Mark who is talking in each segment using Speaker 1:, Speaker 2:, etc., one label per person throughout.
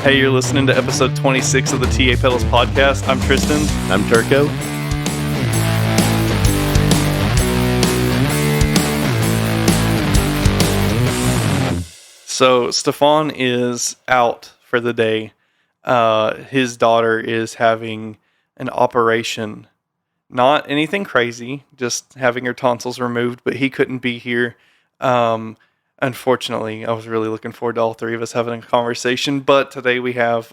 Speaker 1: Hey, you're listening to episode 26 of the TA Pedals podcast. I'm Tristan.
Speaker 2: I'm Turco.
Speaker 1: So, Stefan is out for the day. His daughter is having an operation. Not anything crazy, just having her tonsils removed, but he couldn't be here. Unfortunately, I was really looking forward to all three of us having a conversation, but today we have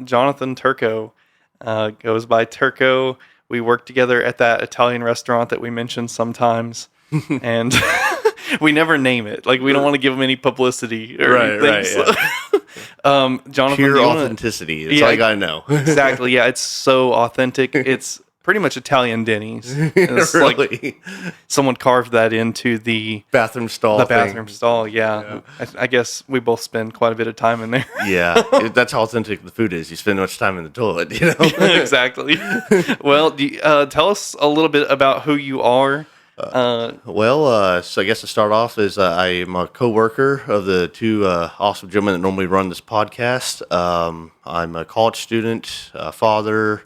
Speaker 1: Jonathan Turco. Goes by Turco. We work together at that Italian restaurant that we mentioned sometimes, and we never name it. Like, we don't want to give him any publicity or anything.
Speaker 2: Right,
Speaker 1: so. Jonathan,
Speaker 2: pure authenticity. That's all you gotta know.
Speaker 1: Exactly. Yeah, it's so authentic. It's pretty much Italian Denny's. It's
Speaker 2: really?
Speaker 1: Like someone carved that into the
Speaker 2: bathroom stall.
Speaker 1: The bathroom stall, yeah. I guess we both spend quite a bit of time in there.
Speaker 2: Yeah, that's how authentic the food is. You spend much time in the toilet, you know?
Speaker 1: Exactly. Well, tell us a little bit about who you are.
Speaker 2: So I guess to start off is I am a co-worker of the two awesome gentlemen that normally run this podcast. I'm a college student, father,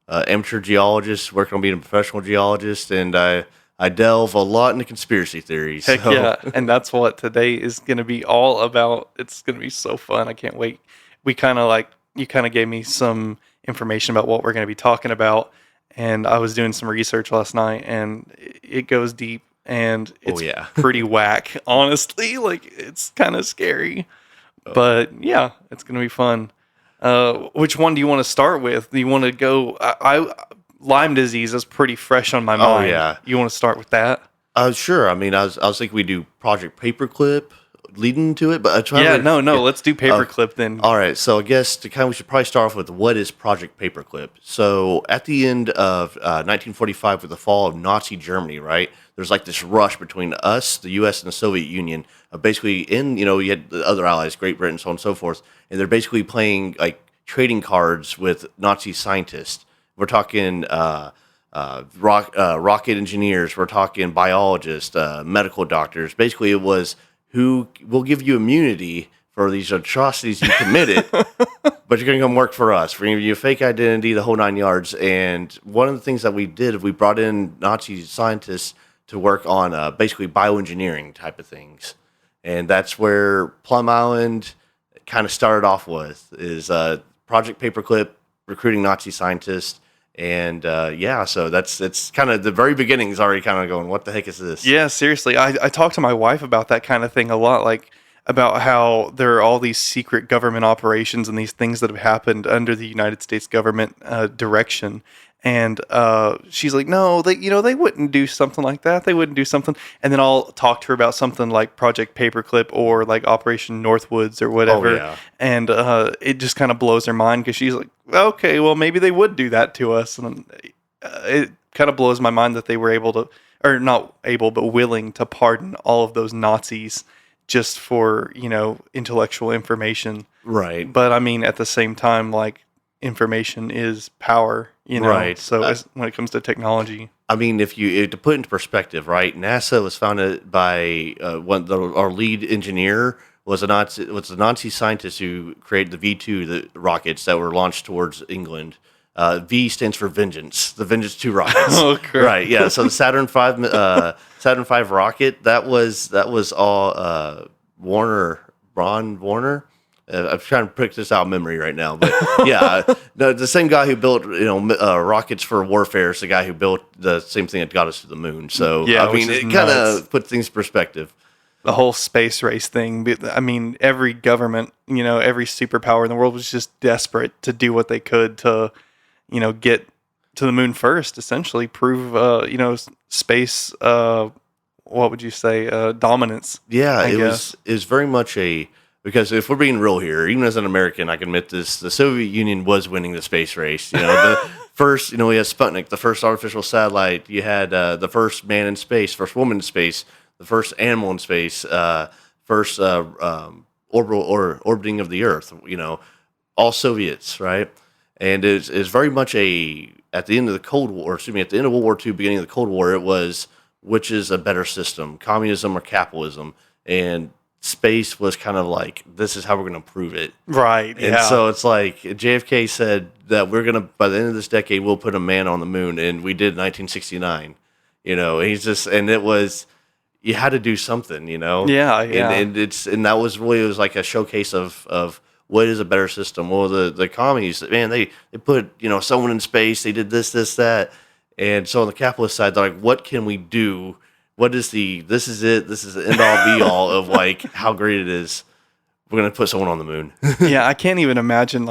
Speaker 2: amateur geologist, working on being a professional geologist, and I delve a lot into conspiracy theories.
Speaker 1: Heck yeah, and that's what today is going to be all about. It's going to be so fun. I can't wait. You kind of gave me some information about what we're going to be talking about, and I was doing some research last night, and it goes deep, and it's pretty whack, honestly. Like, it's kind of scary, but yeah, it's going to be fun. Which one do you want to start with? Do you want to go? Lyme disease is pretty fresh on my mind.
Speaker 2: Oh yeah,
Speaker 1: you want to start with that?
Speaker 2: Sure. I mean, I was thinking we do Project Paperclip leading to it, but
Speaker 1: let's do Paperclip then.
Speaker 2: All right, so I guess we should probably start off with what is Project Paperclip. So at the end of 1945, with the fall of Nazi Germany, right? There's like this rush between us, the U.S., and the Soviet Union. Basically, you had the other allies, Great Britain, so on and so forth, and they're basically playing like trading cards with Nazi scientists. We're talking rocket engineers. We're talking biologists, medical doctors. Basically, it was who will give you immunity for these atrocities you committed, but you're going to come work for us. We're going to give you a fake identity, the whole 9 yards. And one of the things that we did, we brought in Nazi scientists to work on basically bioengineering type of things. And that's where Plum Island kind of started off with, is Project Paperclip, recruiting Nazi scientists. And so it's kind of the very beginning's already kind of going, what the heck is this?
Speaker 1: Yeah, seriously. I talk to my wife about that kind of thing a lot, like about how there are all these secret government operations and these things that have happened under the United States government direction. And she's like, no, they wouldn't do something like that. They wouldn't do something. And then I'll talk to her about something like Project Paperclip or like Operation Northwoods or whatever. Oh, yeah. And it just kind of blows her mind because she's like, okay, well, maybe they would do that to us. And it kind of blows my mind that they were able to, or not able, but willing to pardon all of those Nazis just for, intellectual information.
Speaker 2: Right.
Speaker 1: But I mean, at the same time, like, information is power,
Speaker 2: Right.
Speaker 1: So when it comes to technology,
Speaker 2: I mean, if to put into perspective, right? NASA was founded by our lead engineer was a Nazi scientist who created the V2, the rockets that were launched towards England. V stands for vengeance, the Vengeance 2 rockets.
Speaker 1: Oh, crap.
Speaker 2: Right? Yeah. So the Saturn V rocket that was all Ron Warner. I'm trying to pick this out of memory right now, but yeah, the same guy who built rockets for warfare is the guy who built the same thing that got us to the moon. So yeah, I mean, it kind of puts things in perspective.
Speaker 1: The whole space race thing. I mean, every government, every superpower in the world was just desperate to do what they could to, get to the moon first. Essentially, prove space. What would you say? Dominance.
Speaker 2: Yeah, it was very much because if we're being real here, even as an American, I can admit this: the Soviet Union was winning the space race. The first, we had Sputnik, the first artificial satellite. You had the first man in space, first woman in space, the first animal in space, first orbiting of the Earth. All Soviets, right? And it's very much at the end of the Cold War, at the end of World War II, beginning of the Cold War, it was which is a better system, communism or capitalism, and space was kind of like, this is how we're going to prove it.
Speaker 1: Right.
Speaker 2: And
Speaker 1: Yeah.
Speaker 2: so it's like JFK said that we're going to, by the end of this decade, we'll put a man on the moon. And we did in 1969. He's just, and it was, you had to do something,
Speaker 1: Yeah. Yeah.
Speaker 2: And that was really, it was like a showcase of what is a better system. Well, the commies, man, they put, someone in space, they did this, that. And so on the capitalist side, they're like, what can we do? This is the end all be all of like how great it is. We're going to put someone on the moon.
Speaker 1: Yeah. I can't even imagine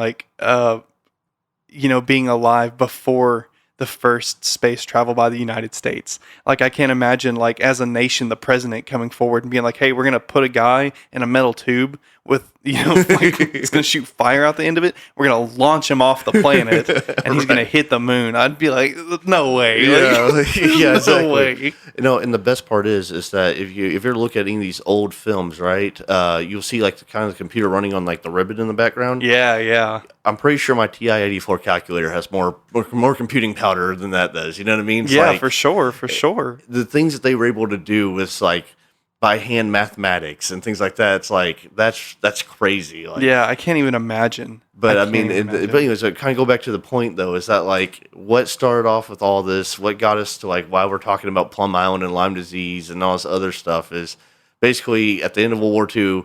Speaker 1: being alive before the first space travel by the United States. Like, I can't imagine, like, as a nation, the president coming forward and being like, hey, we're going to put a guy in a metal tube with, like, it's going to shoot fire out the end of it. We're going to launch him off the planet and he's going to hit the moon. I'd be like, no way.
Speaker 2: Yeah, exactly.
Speaker 1: No way.
Speaker 2: And the best part is that if you're looking at any of these old films, right, you'll see like the kind of the computer running on like the ribbon in the background.
Speaker 1: Yeah, yeah.
Speaker 2: I'm pretty sure my TI-84 calculator has more computing power than that does. You know what I mean? It's
Speaker 1: Yeah,
Speaker 2: like,
Speaker 1: for sure, for sure.
Speaker 2: The things that they were able to do with like by hand mathematics and things like that. It's like that's crazy. Like,
Speaker 1: Yeah, I can't even imagine.
Speaker 2: but I
Speaker 1: can't
Speaker 2: mean,
Speaker 1: even imagine.
Speaker 2: but anyways, kind of go back to the point though, is that like what started off with all this, what got us to like why we're talking about Plum Island and Lyme disease and all this other stuff is basically at the end of World War II,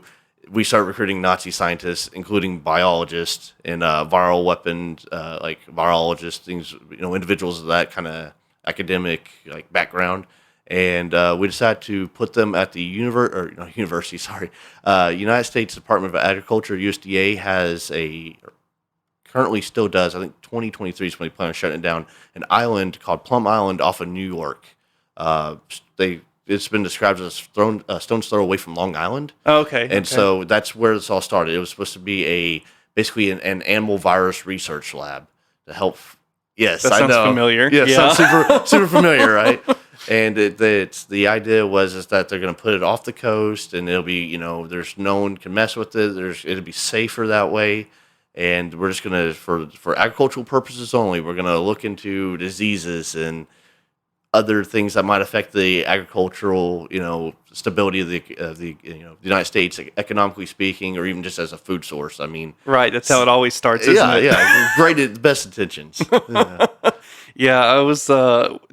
Speaker 2: we started recruiting Nazi scientists, including biologists and viral weapons, like virologists, things, individuals of that kind of academic like background. And we decided to put them at the university. Sorry, United States Department of Agriculture (USDA) has currently still does. I think 2023 is when they plan on shutting it down. An island called Plum Island off of New York. It's been described as a stone's throw away from Long Island.
Speaker 1: Okay.
Speaker 2: And so that's where this all started. It was supposed to be basically an animal virus research lab to help. Yes,
Speaker 1: that
Speaker 2: I
Speaker 1: sounds
Speaker 2: know.
Speaker 1: familiar.
Speaker 2: Yeah,
Speaker 1: Yeah.
Speaker 2: sounds super familiar, right? And the idea is that they're going to put it off the coast, and it'll be there's no one can mess with it. It'll be safer that way, and we're just gonna for agricultural purposes only. We're gonna look into diseases and other things that might affect the agricultural stability of the United States, economically speaking, or even just as a food source. I mean,
Speaker 1: Right, that's how it always starts, isn't it?
Speaker 2: yeah, great, best intentions. Yeah.
Speaker 1: Yeah, I was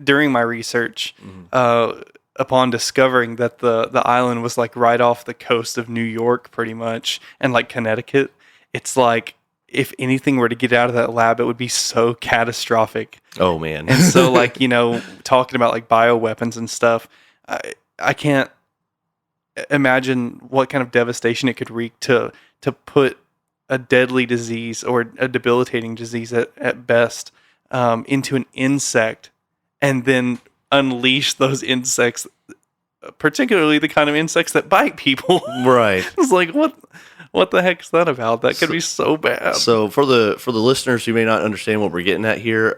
Speaker 1: during my research upon discovering that the island was like right off the coast of New York, pretty much, and like Connecticut. It's like if anything were to get out of that lab, it would be so catastrophic.
Speaker 2: Oh man!
Speaker 1: And so, like talking about like bioweapons and stuff, I can't imagine what kind of devastation it could wreak to put a deadly disease or a debilitating disease at best. Into an insect and then unleash those insects, particularly the kind of insects that bite people.
Speaker 2: Right.
Speaker 1: It's like, what the heck is that about? That could be so bad.
Speaker 2: So for the listeners who may not understand what we're getting at here,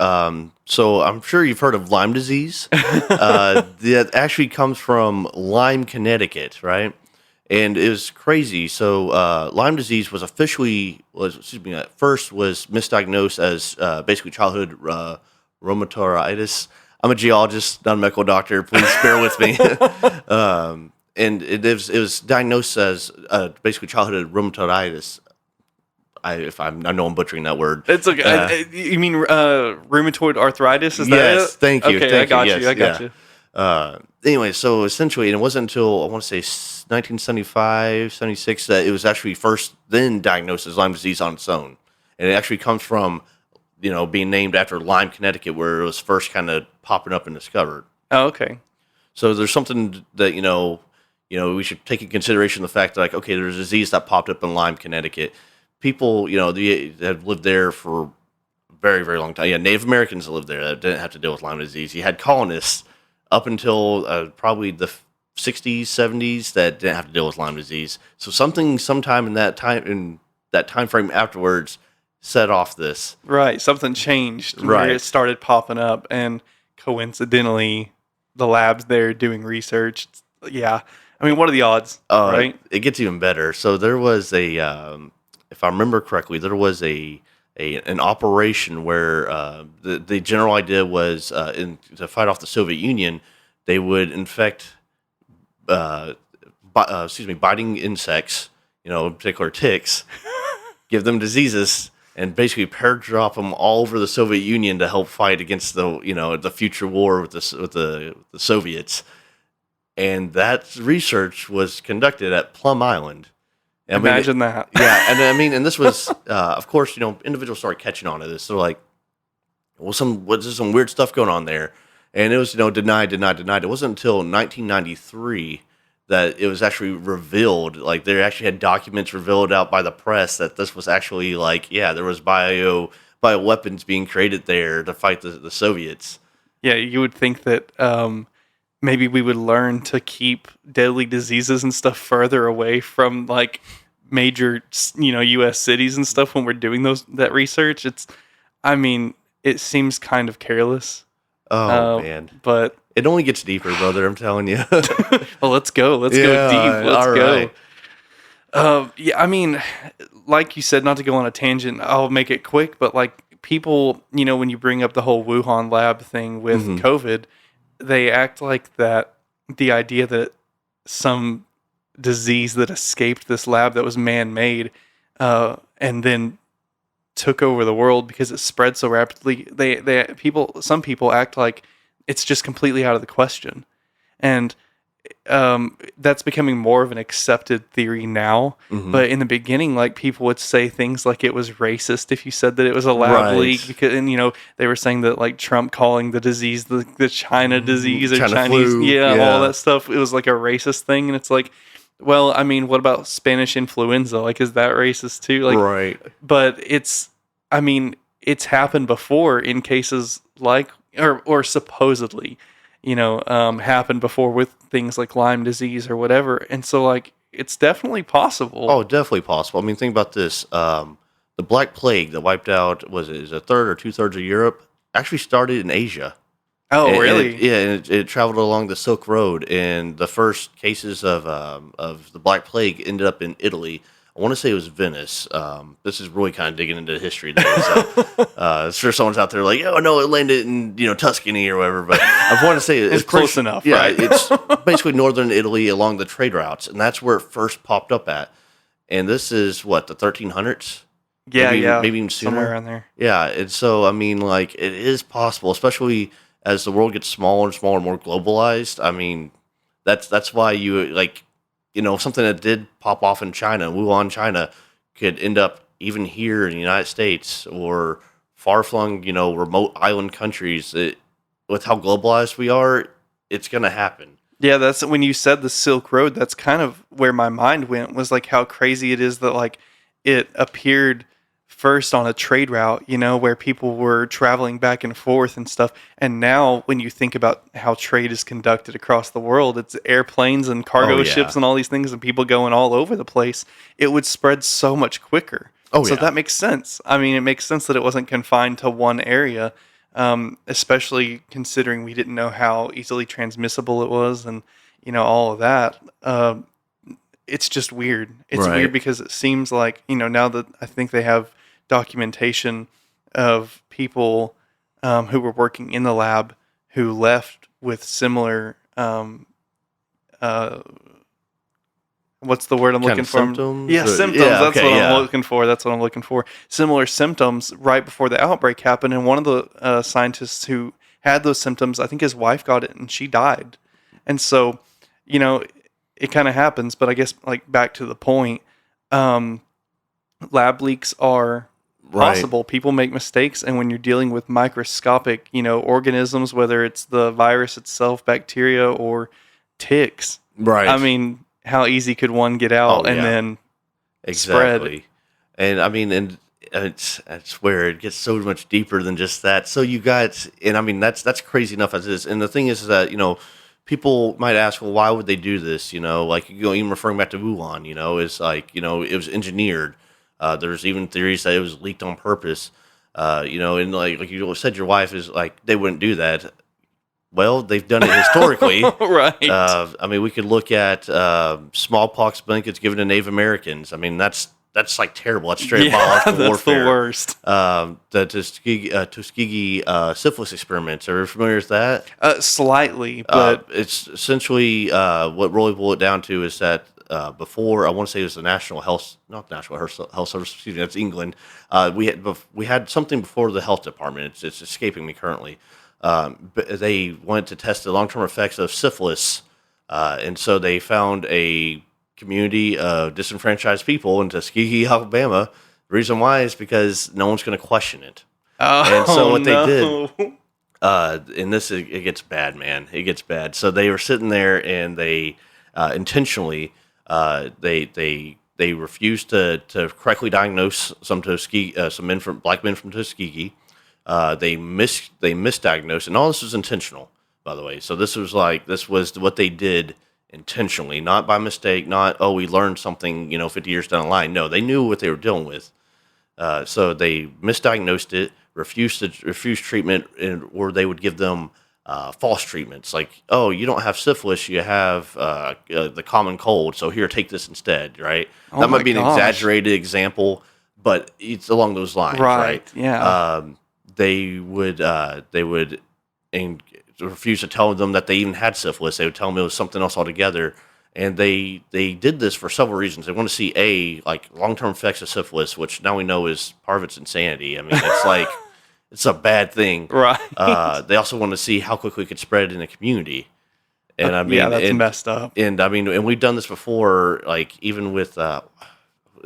Speaker 2: so I'm sure you've heard of Lyme disease. That actually comes from Lyme, Connecticut, right? And it was crazy. So Lyme disease was at first was misdiagnosed as basically childhood rheumatoid. I'm a geologist, not a medical doctor. Please bear with me. And it was diagnosed as basically childhood rheumatoid. I know I'm butchering that word.
Speaker 1: It's okay. You mean rheumatoid arthritis? Is that it?
Speaker 2: Yes, thank you.
Speaker 1: Okay,
Speaker 2: Thank
Speaker 1: I got
Speaker 2: you.
Speaker 1: you.
Speaker 2: Yes,
Speaker 1: I got
Speaker 2: yeah.
Speaker 1: you.
Speaker 2: Anyway, so essentially, and it wasn't until I want to say 1975, 76 that it was actually first then diagnosed as Lyme disease on its own. And it actually comes from, being named after Lyme, Connecticut, where it was first kind of popping up and discovered.
Speaker 1: Oh, okay.
Speaker 2: So there's something that, we should take in consideration the fact that, like, okay, there's a disease that popped up in Lyme, Connecticut. People, they have lived there for a very, very long time. Yeah, Native Americans lived there that didn't have to deal with Lyme disease. You had colonists up until probably the 60s, 70s that didn't have to deal with Lyme disease. So sometime in that time frame afterwards set off this.
Speaker 1: Right. Something changed.
Speaker 2: Right.
Speaker 1: Where it started popping up, and coincidentally, the lab's there doing research. Yeah. I mean, what are the odds? Right.
Speaker 2: It gets even better. So there was if I remember correctly, there was an operation where the general idea was to fight off the Soviet Union, they would infect biting insects, in particular ticks, give them diseases, and basically drop them all over the Soviet Union to help fight against the future war with the Soviets. And that research was conducted at Plum Island.
Speaker 1: Imagine that.
Speaker 2: Yeah, and this was, of course, individuals started catching on to this. They're like, well, there's some weird stuff going on there. And it was, denied. It wasn't until 1993 that it was actually revealed. Like, they actually had documents revealed out by the press that this was actually, there was bioweapons being created there to fight the Soviets.
Speaker 1: Yeah, you would think that maybe we would learn to keep deadly diseases and stuff further away from, major, U.S. cities and stuff when we're doing that research. It seems kind of careless.
Speaker 2: Oh, man.
Speaker 1: But
Speaker 2: it only gets deeper, brother, I'm telling you.
Speaker 1: Well, let's go. Let's go deep. Let's go.
Speaker 2: Right.
Speaker 1: Like you said, not to go on a tangent, I'll make it quick, but people, when you bring up the whole Wuhan lab thing with COVID, they act like that the idea that some disease that escaped this lab that was man-made and then took over the world because it spread so rapidly. Some people act like it's just completely out of the question, and that's becoming more of an accepted theory now. But in the beginning, people would say things like it was racist if you said that it was a lab leak, because, and they were saying that Trump calling the disease the China disease or
Speaker 2: China
Speaker 1: Chinese,
Speaker 2: flu.
Speaker 1: all that stuff. It was a racist thing, and it's well, what about Spanish influenza? Is that racist too?
Speaker 2: Right.
Speaker 1: But it's happened before in cases or supposedly, happened before with things like Lyme disease or whatever. And so it's definitely possible.
Speaker 2: Oh, definitely possible. Think about this. The Black Plague that wiped out, is a third or 2/3 of Europe, actually started in Asia.
Speaker 1: Oh, really?
Speaker 2: It traveled along the Silk Road, and the first cases of the Black Plague ended up in Italy. I want to say it was Venice. This is really kind of digging into history there. So, I'm sure someone's out there like, oh, no, it landed in Tuscany or whatever. But I want to say
Speaker 1: it's close enough.
Speaker 2: Yeah,
Speaker 1: right?
Speaker 2: It's basically northern Italy along the trade routes, and that's where it first popped up at. And this is what, the 1300s?
Speaker 1: Yeah,
Speaker 2: maybe even sooner.
Speaker 1: Somewhere around there.
Speaker 2: Yeah, and so it is possible, especially as the world gets smaller and smaller, more globalized. That's why something that did pop off in China, Wuhan, China, could end up even here in the United States or far-flung, remote island countries. With how globalized we are, it's going to happen.
Speaker 1: Yeah, that's when you said the Silk Road. That's kind of where my mind went, was how crazy it is that it appeared first on a trade route, where people were traveling back and forth and stuff. And now when you think about how trade is conducted across the world, it's airplanes and cargo ships and all these things and people going all over the place. It would spread so much quicker. So that makes sense. It makes sense that it wasn't confined to one area, especially considering we didn't know how easily transmissible it was and, all of that. It's just weird. It's weird because it seems now that I think they have documentation of people who were working in the lab who left with similar what's the word I'm looking for?
Speaker 2: Symptoms?
Speaker 1: Yeah, symptoms. That's what I'm looking for. Similar symptoms right before the outbreak happened, and one of the scientists who had those symptoms, I think his wife got it and she died. And so, it kind of happens, but I guess back to the point, lab leaks are possible. People make mistakes, and when you're dealing with microscopic, organisms, whether it's the virus itself, bacteria, or ticks,
Speaker 2: right?
Speaker 1: How easy could one get out and then spread?
Speaker 2: And and it's where it gets so much deeper than just that. So you got, and that's crazy enough as it is. And the thing is that people might ask, well, why would they do this? Even referring back to Wuhan, it's it was engineered. There's even theories that it was leaked on purpose. And like you said, your wife is they wouldn't do that. Well, they've done it historically.
Speaker 1: Right.
Speaker 2: We could look at smallpox blankets given to Native Americans. That's that's like terrible. That's straight
Speaker 1: Yeah,
Speaker 2: biological
Speaker 1: that's
Speaker 2: warfare.
Speaker 1: the worst.
Speaker 2: The Tuskegee syphilis experiments. Are you familiar with that?
Speaker 1: Slightly, but
Speaker 2: It's essentially what really boiled it down to is that before, I want to say it was the National Health, not the National Health Service, excuse me, that's England. We had something before the health department. It's escaping me currently. But they wanted to test the long-term effects of syphilis, and so they found a community of disenfranchised people in Tuskegee, Alabama. The reason why is because no one's going to question it. And so what they did, and this it gets bad, man. It gets bad. So they were sitting there and they intentionally they refused to correctly diagnose some black men from Tuskegee. They misdiagnosed, and all this was intentional, by the way. So this was what they did intentionally, not by mistake, not, oh, we learned something, 50 years down the line. No, they knew what they were dealing with. So they misdiagnosed it, refused treatment, or they would give them false treatments, like, oh, you don't have syphilis, you have the common cold, so here, take this instead, right?
Speaker 1: Oh
Speaker 2: that
Speaker 1: my
Speaker 2: might be an
Speaker 1: gosh.
Speaker 2: exaggerated example, but it's along those lines, right?
Speaker 1: Yeah.
Speaker 2: They would refuse to tell them that they even had syphilis. They would tell them it was something else altogether. And they did this for several reasons. They want to see like long-term effects of syphilis, which now we know is part of its insanity. I mean, it's like it's a bad thing.
Speaker 1: Right.
Speaker 2: They also want to see how quickly it could spread in the community. And I mean,
Speaker 1: yeah, that's messed up.
Speaker 2: And I mean, and we've done this before. Like even with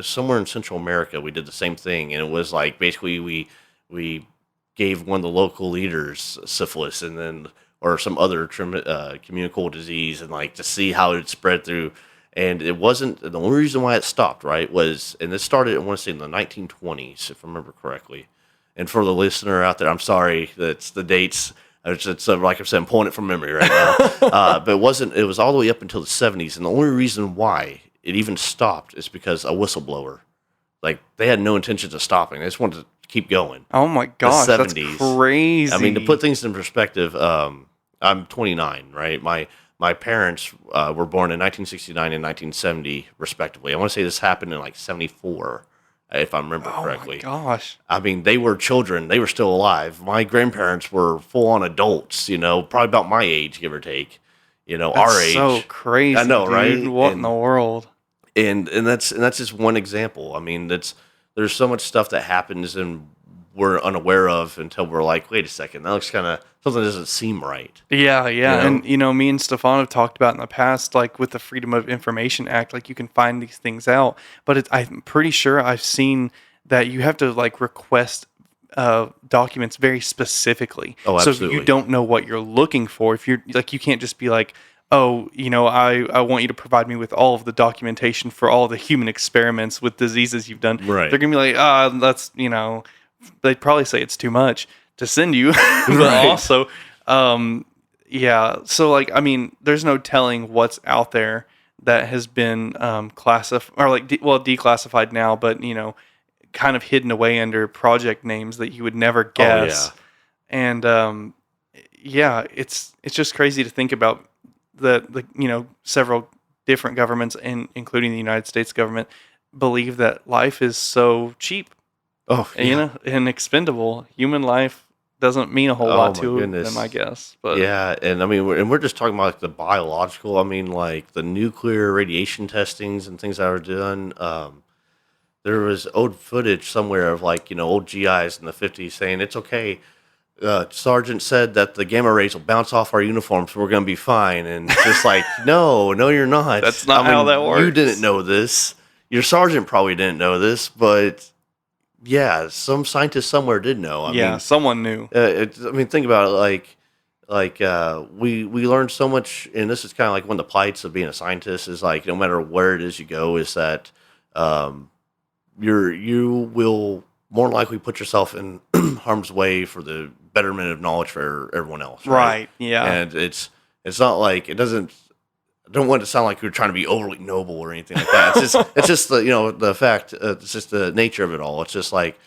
Speaker 2: somewhere in Central America, we did the same thing, and it was like basically we gave one of the local leaders syphilis, and then or some other communicable disease, and like to see how it spread through. And it wasn't the only reason why it stopped, right? Was, and this started, I want to say, in the 1920s, if I remember correctly. And for the listener out there, I'm sorry, that's the dates. It's like I said, I'm pulling it from memory right now. But it wasn't. It was all the way up until the 70s, and the only reason why it even stopped is because a whistleblower, like they had no intentions of stopping. They just wanted to keep going.
Speaker 1: Oh my gosh, that's crazy.
Speaker 2: I mean, to put things in perspective, I'm 29, right? My parents were born in 1969 and 1970, respectively. I want to say this happened in like 74, if I remember correctly.
Speaker 1: Oh my gosh.
Speaker 2: I mean, they were children. They were still alive. My grandparents were full-on adults, probably about my age, give or take,
Speaker 1: That's
Speaker 2: our age.
Speaker 1: so crazy.
Speaker 2: I know,
Speaker 1: dude.
Speaker 2: right?
Speaker 1: What in the world?
Speaker 2: And that's just one example. I mean, there's so much stuff that happens and we're unaware of until we're like, wait a second, that looks kind of, something doesn't seem right.
Speaker 1: Yeah.
Speaker 2: You know?
Speaker 1: And me and Stefan have talked about in the past, like with the Freedom of Information Act, like you can find these things out, but I'm pretty sure I've seen that you have to like request documents very specifically.
Speaker 2: Oh, absolutely.
Speaker 1: So you don't know what you're looking for. If you're like, you can't just be like, oh, I want you to provide me with all of the documentation for all the human experiments with diseases you've done.
Speaker 2: Right.
Speaker 1: They're going to be like, that's, they'd probably say it's too much to send you. But
Speaker 2: Right.
Speaker 1: also, yeah. So like, I mean, there's no telling what's out there that has been classified or like, declassified now, but, kind of hidden away under project names that you would never guess.
Speaker 2: Oh,
Speaker 1: And yeah, it's just crazy to think about the several different governments, including the United States government, believe that life is so cheap,
Speaker 2: Oh, yeah.
Speaker 1: and expendable. Human life doesn't mean a whole
Speaker 2: Oh,
Speaker 1: lot
Speaker 2: my
Speaker 1: to
Speaker 2: goodness.
Speaker 1: them, I guess. But
Speaker 2: Yeah, and I mean, we're just talking about like the biological. I mean, like the nuclear radiation testings and things that are done. There was old footage somewhere of like old GIs in the 50s saying it's okay. Sergeant said that the gamma rays will bounce off our uniforms, so we're going to be fine. And it's just like, no, you're not.
Speaker 1: That's not how that works.
Speaker 2: You didn't know this. Your sergeant probably didn't know this, but yeah, some scientist somewhere did know. I mean,
Speaker 1: someone knew.
Speaker 2: think about it. Like we learned so much, and this is kind of like one of the plights of being a scientist is like no matter where it is you go, is that you will more likely put yourself in harm's way for the betterment of knowledge for everyone else.
Speaker 1: Right. Yeah.
Speaker 2: And it's not like it doesn't. I don't want it to sound like you're trying to be overly noble or anything like that. It's just the the fact. It's just the nature of it all. It's just like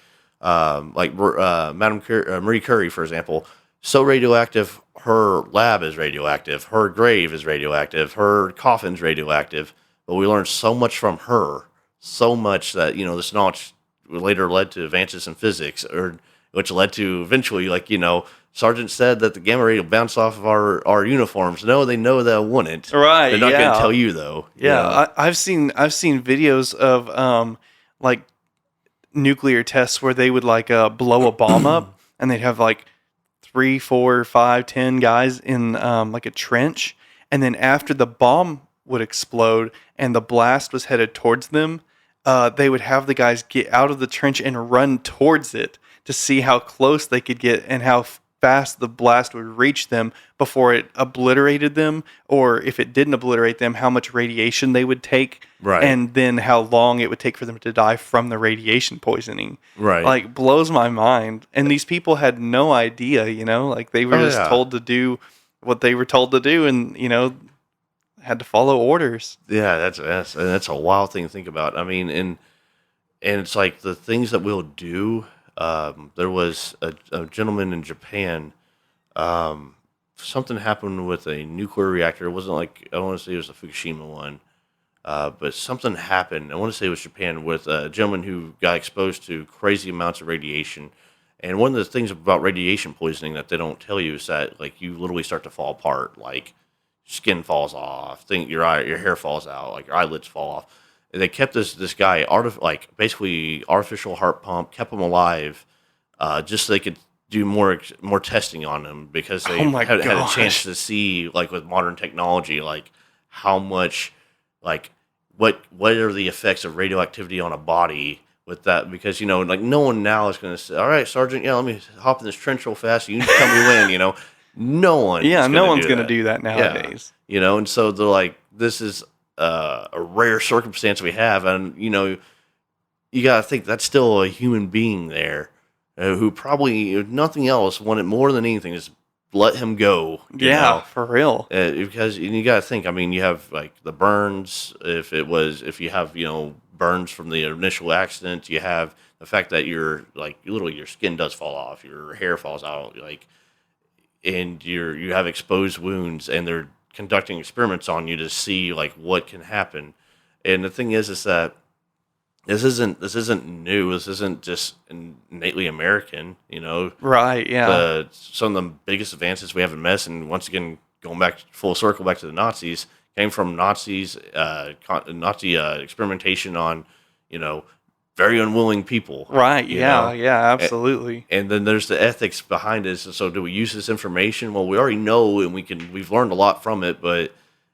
Speaker 2: Madame Marie Curie, for example, so radioactive. Her lab is radioactive. Her grave is radioactive. Her coffin's radioactive. But we learned so much from her so much that, this knowledge later led to advances in physics, or which led to eventually, Sergeant said that the gamma ray will bounce off of our uniforms. No, they know that it wouldn't.
Speaker 1: Right,
Speaker 2: They're not going to
Speaker 1: yeah.
Speaker 2: tell you, though.
Speaker 1: Yeah, I've seen videos of like nuclear tests where they would like blow a bomb up, and they'd have like 3, 4, 5, 10 guys in like a trench, and then after the bomb would explode and the blast was headed towards them, they would have the guys get out of the trench and run towards it to see how close they could get and how fast the blast would reach them before it obliterated them, or if it didn't obliterate them, how much radiation they would take,
Speaker 2: Right.
Speaker 1: and then how long it would take for them to die from the radiation poisoning.
Speaker 2: Right.
Speaker 1: Like, blows my mind. And these people had no idea, like they were just told to do what they were told to do, and had to follow orders.
Speaker 2: Yeah, that's a wild thing to think about. I mean, and it's like the things that we'll do. There was a gentleman in Japan. Something happened with a nuclear reactor. It wasn't like, I don't want to say it was the Fukushima one, but something happened. I want to say it was Japan, with a gentleman who got exposed to crazy amounts of radiation. And one of the things about radiation poisoning that they don't tell you is that, like, you literally start to fall apart. Like, skin falls off, your hair falls out, like your eyelids fall off. And they kept this guy basically artificial heart pump, kept him alive, just so they could do more testing on him, because they had a chance to see, like, with modern technology, like how much, like what are the effects of radioactivity on a body with that, because like no one now is going to say, all right, Sergeant, let me hop in this trench real fast, you can tell me when. No one.
Speaker 1: Yeah, no one's going to do that nowadays.
Speaker 2: Yeah. And so they're like, this is a rare circumstance we have, and you got to think that's still a human being there, who probably, if nothing else, wanted more than anything is let him go.
Speaker 1: Yeah, for real.
Speaker 2: Because you got to think. I mean, you have like the burns. If you have burns from the initial accident, you have the fact that literally your skin does fall off, your hair falls out, like. And you have exposed wounds, and they're conducting experiments on you to see like what can happen. And the thing is that this isn't new. This isn't just innately American.
Speaker 1: Right? Yeah.
Speaker 2: Some of the biggest advances we have in medicine, once again going back full circle back to the Nazis, came from Nazi experimentation on very unwilling people.
Speaker 1: Right. Yeah. Yeah. Absolutely.
Speaker 2: And then there's the ethics behind it. So do we use this information? Well, we already know, and we've learned a lot from it, but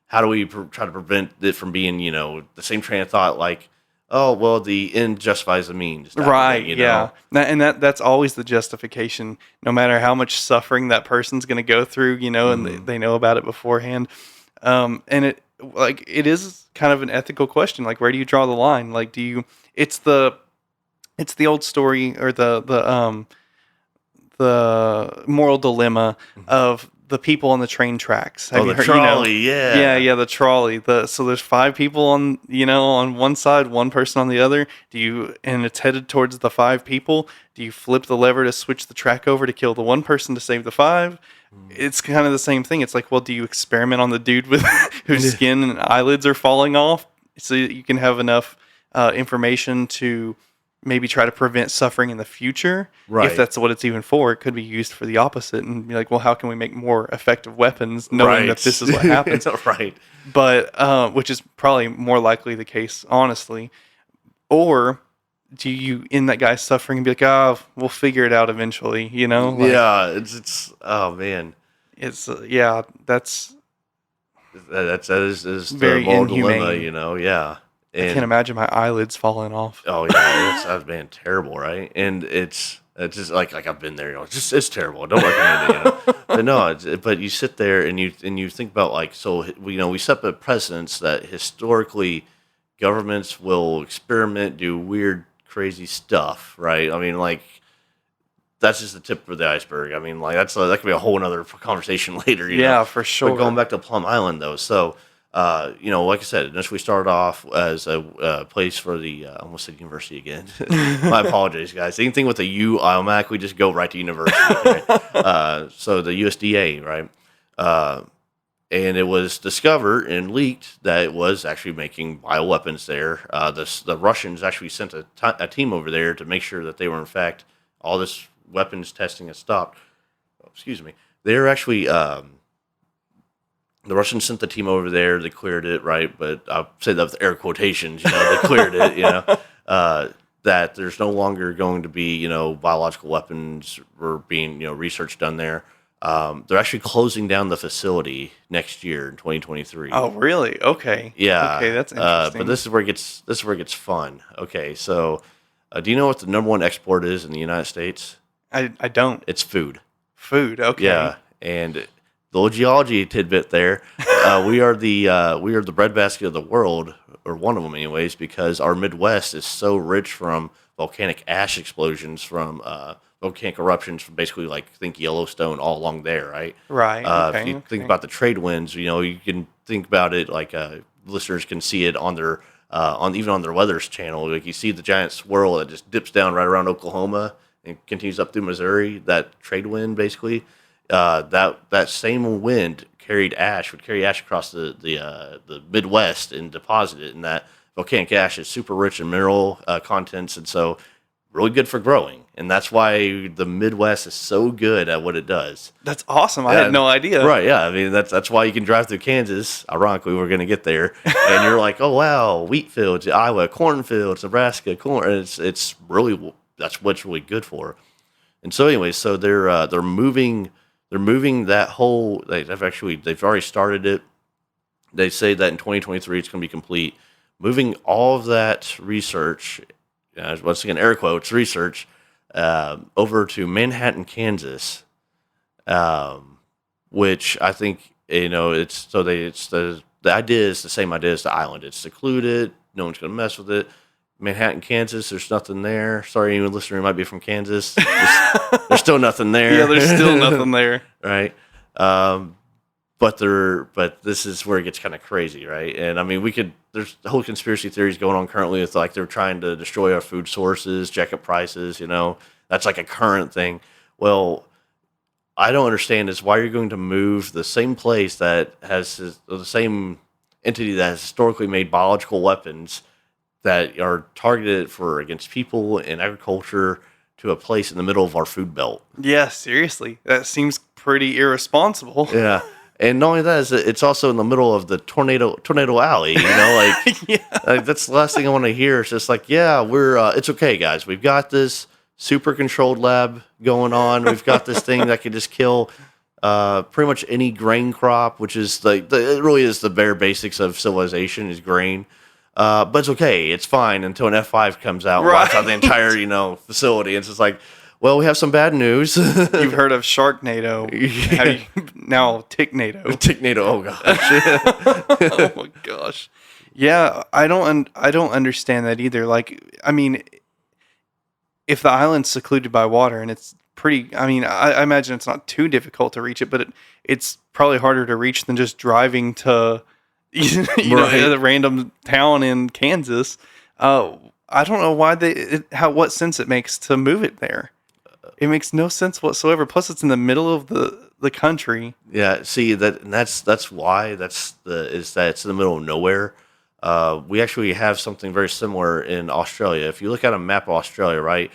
Speaker 2: how do we try to prevent it from being, the same train of thought, like, oh, well, the end justifies the means.
Speaker 1: Right. Yeah. And that's always the justification, no matter how much suffering that person's going to go through, and they know about it beforehand. And it is kind of an ethical question. Like, where do you draw the line? Like, it's the old story, or the moral dilemma of the on the train tracks.
Speaker 2: Have you heard, trolley,
Speaker 1: yeah, the trolley. So there's 5 people on one side, 1 person on the other. And it's headed towards the 5 people. Do you flip the lever to switch the track over to kill the 1 person to save the 5? It's kind of the same thing. It's like, well, do you experiment on the dude with whose skin and eyelids are falling off, so you can have enough information to maybe try to prevent suffering in the future?
Speaker 2: Right.
Speaker 1: If that's what it's even for, it could be used for the opposite, and be like, well, how can we make more effective weapons, knowing that this is what happens?
Speaker 2: Right.
Speaker 1: But which is probably more likely the case, honestly. Or do you end that guy's suffering and be like, oh, we'll figure it out eventually,
Speaker 2: Yeah, it's oh man.
Speaker 1: It's that
Speaker 2: is
Speaker 1: very
Speaker 2: the moral
Speaker 1: inhumane
Speaker 2: dilemma, yeah. And,
Speaker 1: I can't imagine my eyelids falling off.
Speaker 2: Oh yeah, that's been terrible, right? And it's just like I've been there, it's terrible. Don't recommend it, But no, but you sit there and you think about, like, so we set the precedents that historically governments will experiment, do weird, crazy stuff, right? I mean, like, that's just the tip of the iceberg. I mean, like, that could be a whole other conversation later.
Speaker 1: Yeah, for sure.
Speaker 2: But going back to Plum Island, though, so like I said, initially started off as a place for the I almost said university again. My apologies, guys. Anything with a U, automatically just go right to university. Okay? So the USDA, right? and it was discovered and leaked that it was actually making bioweapons there. The Russians actually sent a team over there to make sure that they were, in fact, all this weapons testing has stopped. Oh, excuse me. They're actually, the Russians sent the team over there. They cleared it, right? But I'll say that with air quotations, they cleared it, that there's no longer going to be, biological weapons or being, research done there. They're actually closing down the facility next year in 2023.
Speaker 1: Oh, really? Okay.
Speaker 2: Yeah.
Speaker 1: Okay, that's interesting.
Speaker 2: But this is where it gets fun. Okay, so do you know what the number one export is in the United States?
Speaker 1: I don't.
Speaker 2: It's food.
Speaker 1: Food. Okay.
Speaker 2: Yeah, and the little geology tidbit there. We are the breadbasket of the world, or one of them, anyways, because our Midwest is so rich from volcanic ash explosions from volcanic eruptions from basically think Yellowstone all along there, right?
Speaker 1: Right.
Speaker 2: If you think about the trade winds, you can think about it listeners can see it on their even on their weather's channel. Like you see the giant swirl that just dips down right around Oklahoma and continues up through Missouri. That trade wind, basically, that same wind would carry ash across the Midwest and deposit it, and that volcanic ash is super rich in mineral contents, and so really good for growing, and that's why the Midwest is so good at what it does.
Speaker 1: That's awesome. I had no idea.
Speaker 2: Right? Yeah. I mean, that's why you can drive through Kansas. Ironically, we're going to get there, and you're like, oh wow, wheat fields, Iowa, cornfields, Nebraska, corn. It's really that's what's really good for. And so, anyway, so they're moving that whole. They've already started it. They say that in 2023 it's going to be complete. Moving all of that research. Once again, air quotes, research, over to Manhattan, Kansas, which I think, the idea is the same idea as the island. It's secluded. No one's going to mess with it. Manhattan, Kansas, there's nothing there. Sorry, anyone listening who might be from Kansas. There's still nothing there.
Speaker 1: Yeah, there's still nothing there.
Speaker 2: Right. But this is where it gets kind of crazy, right? And I mean, there's the whole conspiracy theories going on currently with they're trying to destroy our food sources, jack up prices, that's like a current thing. Well, I don't understand is why you're going to move the same place that has the same entity that has historically made biological weapons that are targeted against people and agriculture to a place in the middle of our food belt.
Speaker 1: Yeah, seriously. That seems pretty irresponsible.
Speaker 2: Yeah. And not only that, it's also in the middle of the tornado alley,
Speaker 1: Yeah.
Speaker 2: That's the last thing I want to hear. It's just it's okay, guys. We've got this super controlled lab going on. We've got this thing that can just kill pretty much any grain crop, which is it really is the bare basics of civilization is grain. But it's okay. It's fine until an F5 comes out and wipes out the entire, facility. It's just well, we have some bad news.
Speaker 1: You've heard of Sharknado.
Speaker 2: Yeah.
Speaker 1: Now Ticknado.
Speaker 2: Ticknado, oh gosh.
Speaker 1: Oh my gosh. Yeah, I don't understand that either. If the island's secluded by water and it's pretty, I imagine it's not too difficult to reach it, but it's probably harder to reach than just driving to a random town in Kansas. I don't know why what sense it makes to move it there. It makes no sense whatsoever. Plus, it's in the middle of the country.
Speaker 2: Yeah, see that's why it's in the middle of nowhere. We actually have something very similar in Australia. If you look at a map of Australia, right,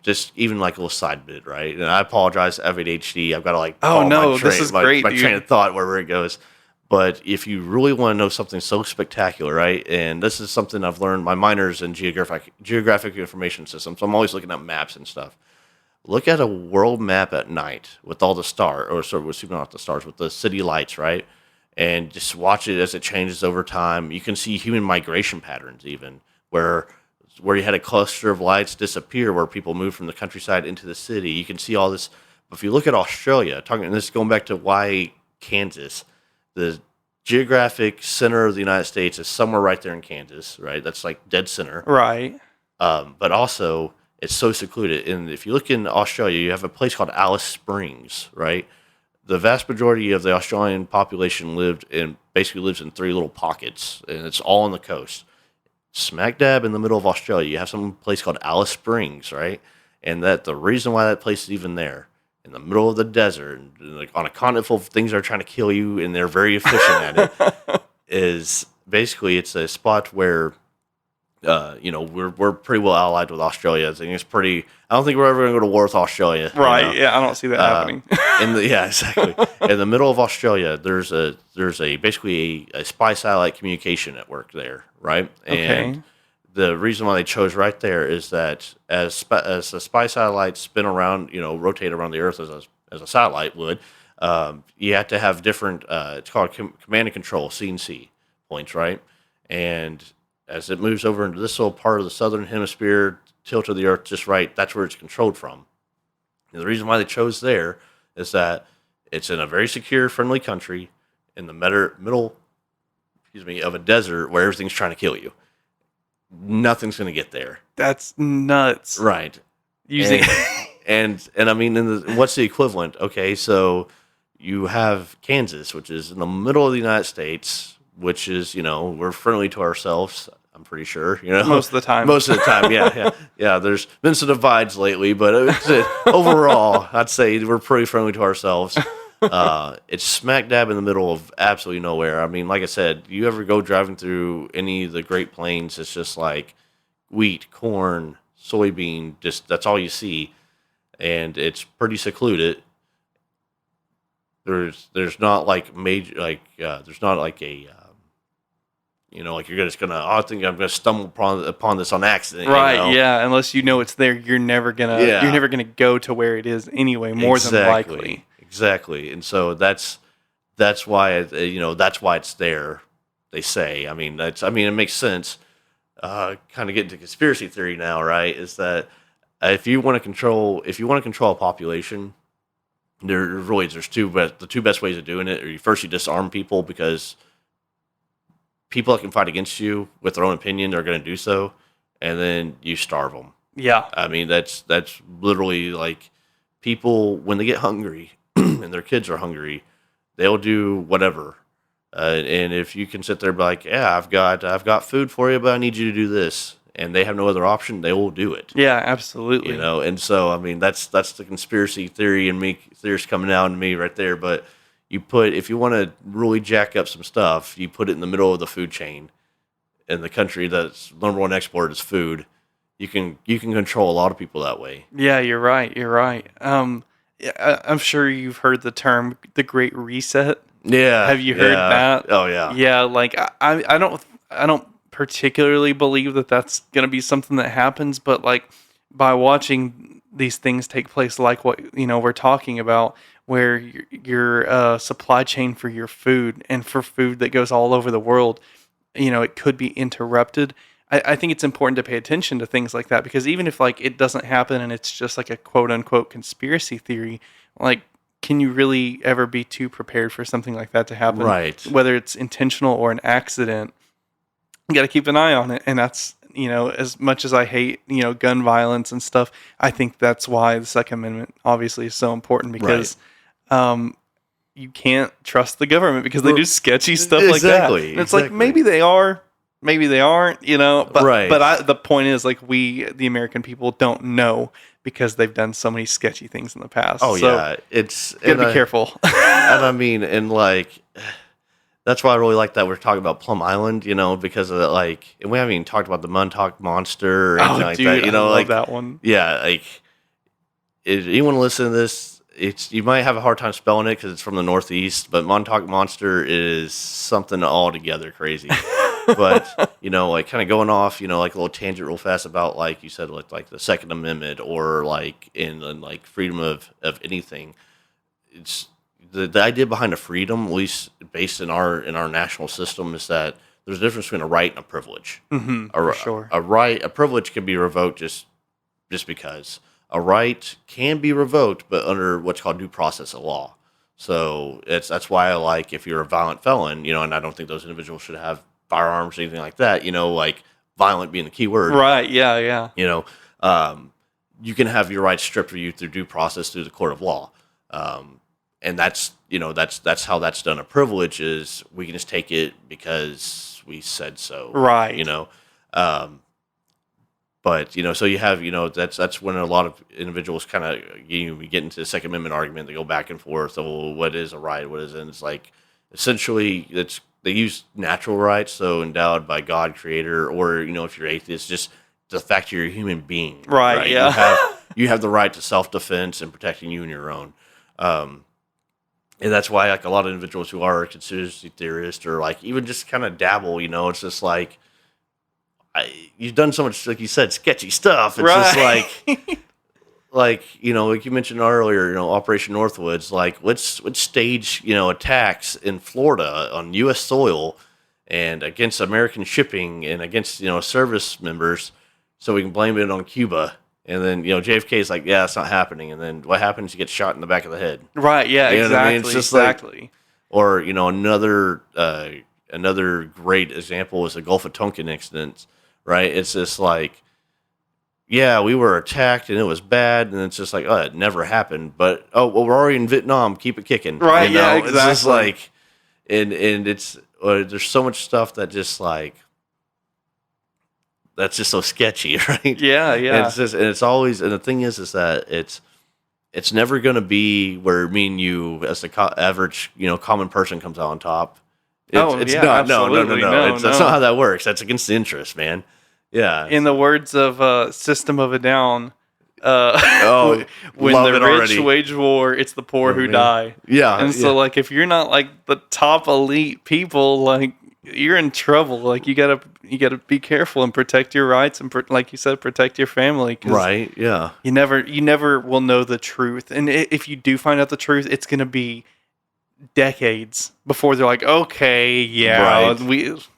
Speaker 2: just even like a little side bit, right. And I apologize, I have ADHD. I've got to
Speaker 1: this is great.
Speaker 2: My train of thought wherever it goes. But if you really want to know something so spectacular, right, and this is something I've learned, my minor's in geographic information systems, so I'm always looking at maps and stuff. Look at a world map at night with all the with the city lights, right, and just watch it as it changes over time. You can see human migration patterns even, where you had a cluster of lights disappear, where people moved from the countryside into the city. You can see all this. But if you look at Australia, and this is going back to why Kansas, the geographic center of the United States is somewhere right there in Kansas, right? That's dead center.
Speaker 1: Right.
Speaker 2: But also, it's so secluded. And if you look in Australia, you have a place called Alice Springs, right? The vast majority of the Australian population lives in 3 little pockets, and it's all on the coast. Smack dab in the middle of Australia, you have some place called Alice Springs, right? And that the reason why that place is even there, in the middle of the desert, and like on a continent full of things that are trying to kill you, and they're very efficient at it. Is basically it's a spot where we're pretty well allied with Australia. I think it's pretty. I don't think we're ever going to go to war with Australia.
Speaker 1: Right? Yeah, I don't see that happening.
Speaker 2: Exactly. In the middle of Australia, there's basically a spy satellite communication network there, right? And
Speaker 1: Okay.
Speaker 2: the reason why they chose right there is that as the spy satellites spin around, rotate around the Earth as a satellite would, you have to have different. It's called command and control (C&C) points, right? And as it moves over into this little part of the southern hemisphere, tilt of the Earth just right, that's where it's controlled from. And the reason why they chose there is that it's in a very secure, friendly country in the middle, of a desert where everything's trying to kill you. Nothing's going to get there.
Speaker 1: That's nuts.
Speaker 2: Right.
Speaker 1: Using
Speaker 2: And I mean, what's the equivalent? Okay, so you have Kansas, which is in the middle of the United States, which is, we're friendly to ourselves. I'm pretty sure,
Speaker 1: most of the time.
Speaker 2: Most of the time, yeah. There's been some divides lately, but overall, I'd say we're pretty friendly to ourselves. It's smack dab in the middle of absolutely nowhere. I mean, like I said, you ever go driving through any of the Great Plains, it's just like wheat, corn, soybean, just that's all you see, and it's pretty secluded. There's not like major there's not like a like you're just gonna. Oh, I think I'm gonna stumble upon this on accident.
Speaker 1: Right? Yeah. Unless you know it's there, you're never gonna go to where it is anyway. More than likely.
Speaker 2: Exactly. And so that's why that's why it's there. They say. I mean, it makes sense. Kind of getting to conspiracy theory now, right? Is that if you want to control a population, there's the two best ways of doing it. Or first you disarm people because people that can fight against you with their own opinion are going to do so, and then you starve them.
Speaker 1: Yeah.
Speaker 2: I mean, that's literally like people when they get hungry and their kids are hungry, they'll do whatever. And if you can sit there and be like, yeah, I've got food for you, but I need you to do this, and they have no other option, they will do it.
Speaker 1: Yeah, absolutely.
Speaker 2: And so I mean that's the conspiracy theory and me theories coming out in me right there, but. If you want to really jack up some stuff, you put it in the middle of the food chain. In the country that's number one export is food. You can control a lot of people that way.
Speaker 1: Yeah, you're right. Yeah, I'm sure you've heard the term the Great Reset.
Speaker 2: Yeah.
Speaker 1: Have you heard that?
Speaker 2: Oh yeah.
Speaker 1: Yeah, like I don't particularly believe that that's gonna be something that happens, but like by watching these things take place, like what we're talking about. Where your supply chain for your food and for food that goes all over the world, it could be interrupted. I think it's important to pay attention to things like that because even if like it doesn't happen and it's just like a quote unquote conspiracy theory, like can you really ever be too prepared for something like that to happen?
Speaker 2: Right.
Speaker 1: Whether it's intentional or an accident, you got to keep an eye on it. And that's, as much as I hate, gun violence and stuff, I think that's why the Second Amendment obviously is so important because you can't trust the government because they do sketchy stuff like that. And it's like, maybe they are, maybe they aren't, but the point is like we, the American people don't know because they've done so many sketchy things in the past.
Speaker 2: Oh
Speaker 1: so
Speaker 2: yeah. It's
Speaker 1: gotta be careful.
Speaker 2: And I mean, and like, that's why I really like that we're talking about Plum Island, because of that, like, and we haven't even talked about the Montauk Monster or anything like that,
Speaker 1: I love that one.
Speaker 2: Yeah. Like if you want to listen to this, you might have a hard time spelling it because it's from the Northeast, but Montauk Monster is something altogether crazy. But like kind of going off, like a little tangent real fast about like you said, like the Second Amendment or like in like freedom of anything. It's the idea behind a freedom, at least based in our national system, is that there's a difference between a right and a privilege.
Speaker 1: Mm-hmm, for sure.
Speaker 2: A privilege can be revoked just because. A right can be revoked, but under what's called due process of law. So that's why I like if you're a violent felon, and I don't think those individuals should have firearms or anything like that. Like violent being the key word.
Speaker 1: Right? Yeah.
Speaker 2: You can have your rights stripped of you through due process through the court of law, and that's how that's done. A privilege is we can just take it because we said so.
Speaker 1: Right.
Speaker 2: But a right can be revoked, just because. A right can be revoked, but under what's called due process of law. So that's why I like if you're a violent felon, I don't think those individuals should have firearms or anything like that. You can have your rights stripped of you through due process through the court of law, and that's how that's done. A privilege is we can just take it because we said so. But so you have that's when a lot of individuals kind of get into the Second Amendment argument. They go back and forth. Oh, what is a right? What isn't? It's like essentially they use natural rights, so endowed by God, Creator, or if you're atheist, just the fact you're a human being,
Speaker 1: right? Yeah,
Speaker 2: you have the right to self defense and protecting you and your own. And that's why like a lot of individuals who are conspiracy theorists or like even just kind of dabble, it's just like. You've done so much, like you said, sketchy stuff. It's just like you mentioned earlier, Operation Northwoods. Like, let's stage, attacks in Florida on U.S. soil and against American shipping and against service members, so we can blame it on Cuba. And then JFK is like, yeah, it's not happening. And then what happens? You get shot in the back of the head.
Speaker 1: Right? Yeah, exactly. What I mean?
Speaker 2: It's just
Speaker 1: exactly.
Speaker 2: Or another great example is the Gulf of Tonkin incident. Right? It's just like, yeah, we were attacked and it was bad, and it's just like, oh, it never happened. But we're already in Vietnam. Keep it kicking,
Speaker 1: right? Yeah, exactly.
Speaker 2: It's just like, and it's there's so much stuff that just like that's just so sketchy, right?
Speaker 1: Yeah.
Speaker 2: And it's always, and the thing is that it's never going to be where me and you, as the average common person, comes out on top. It's not. No. That's not how that works. That's against the interest, man. Yeah.
Speaker 1: In the words of System of a Down, when the rich
Speaker 2: already.
Speaker 1: wage war, it's the poor who die.
Speaker 2: Yeah.
Speaker 1: And so, like, if you're not like the top elite people, like, you're in trouble. Like, you gotta be careful and protect your rights and, like you said, protect your family.
Speaker 2: Right. Yeah.
Speaker 1: You never will know the truth, and if you do find out the truth, it's gonna be decades before they're like, okay, yeah, right.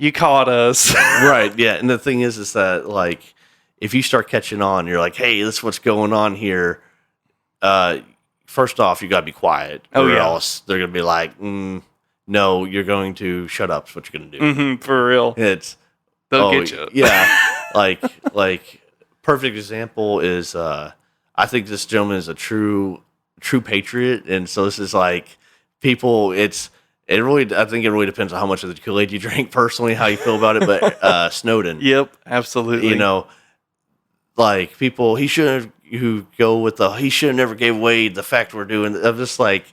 Speaker 1: You caught us.
Speaker 2: Right, yeah. And the thing is that like if you start catching on, you're like, hey, this is what's going on here. First off, you gotta be quiet. Or else they're gonna be like, no, you're going to shut up. Is what you're gonna do.
Speaker 1: Mm-hmm, for real. They'll get you.
Speaker 2: Yeah. like perfect example is I think this gentleman is a true patriot, and so this is like people, I think it really depends on how much of the Kool-Aid you drink personally, how you feel about it. But Snowden.
Speaker 1: Yep, absolutely.
Speaker 2: Like people, he should have never gave away the fact we're doing. I'm just like,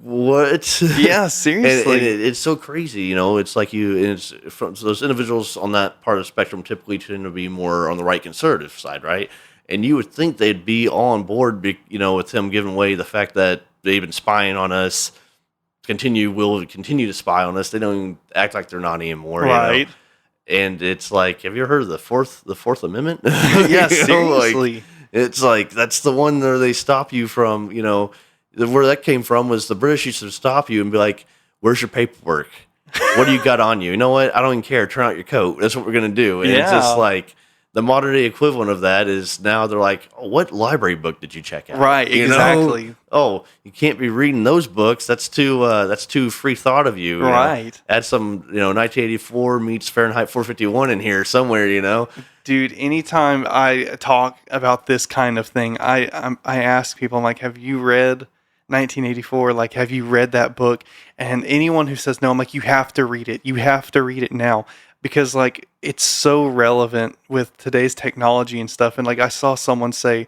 Speaker 2: what?
Speaker 1: Yeah, seriously.
Speaker 2: and it's so crazy, it's like so those individuals on that part of the spectrum typically tend to be more on the right conservative side, right? And you would think they'd be on board, with him giving away the fact that they've been spying on us, will continue to spy on us. They don't even act like they're not anymore,
Speaker 1: right?
Speaker 2: And it's like, have you ever heard of the Fourth Amendment?
Speaker 1: Yeah, seriously.
Speaker 2: It's like that's the one where they stop you from, where that came from was the British used to stop you and be like, "Where's your paperwork? What do you got on you? You know what? I don't even care. Turn out your coat. That's what we're gonna do." And it's just like. The modern day equivalent of that is now they're like, oh, what library book did you check out?
Speaker 1: Right, exactly.
Speaker 2: Oh, you can't be reading those books. That's too free thought of you.
Speaker 1: Right.
Speaker 2: Add some, 1984 meets Fahrenheit 451 in here somewhere,
Speaker 1: Dude, anytime I talk about this kind of thing, I ask people, I'm like, have you read 1984? Like, have you read that book? And anyone who says no, I'm like, you have to read it. You have to read it now. Because, like, it's so relevant with today's technology and stuff. And, like, I saw someone say,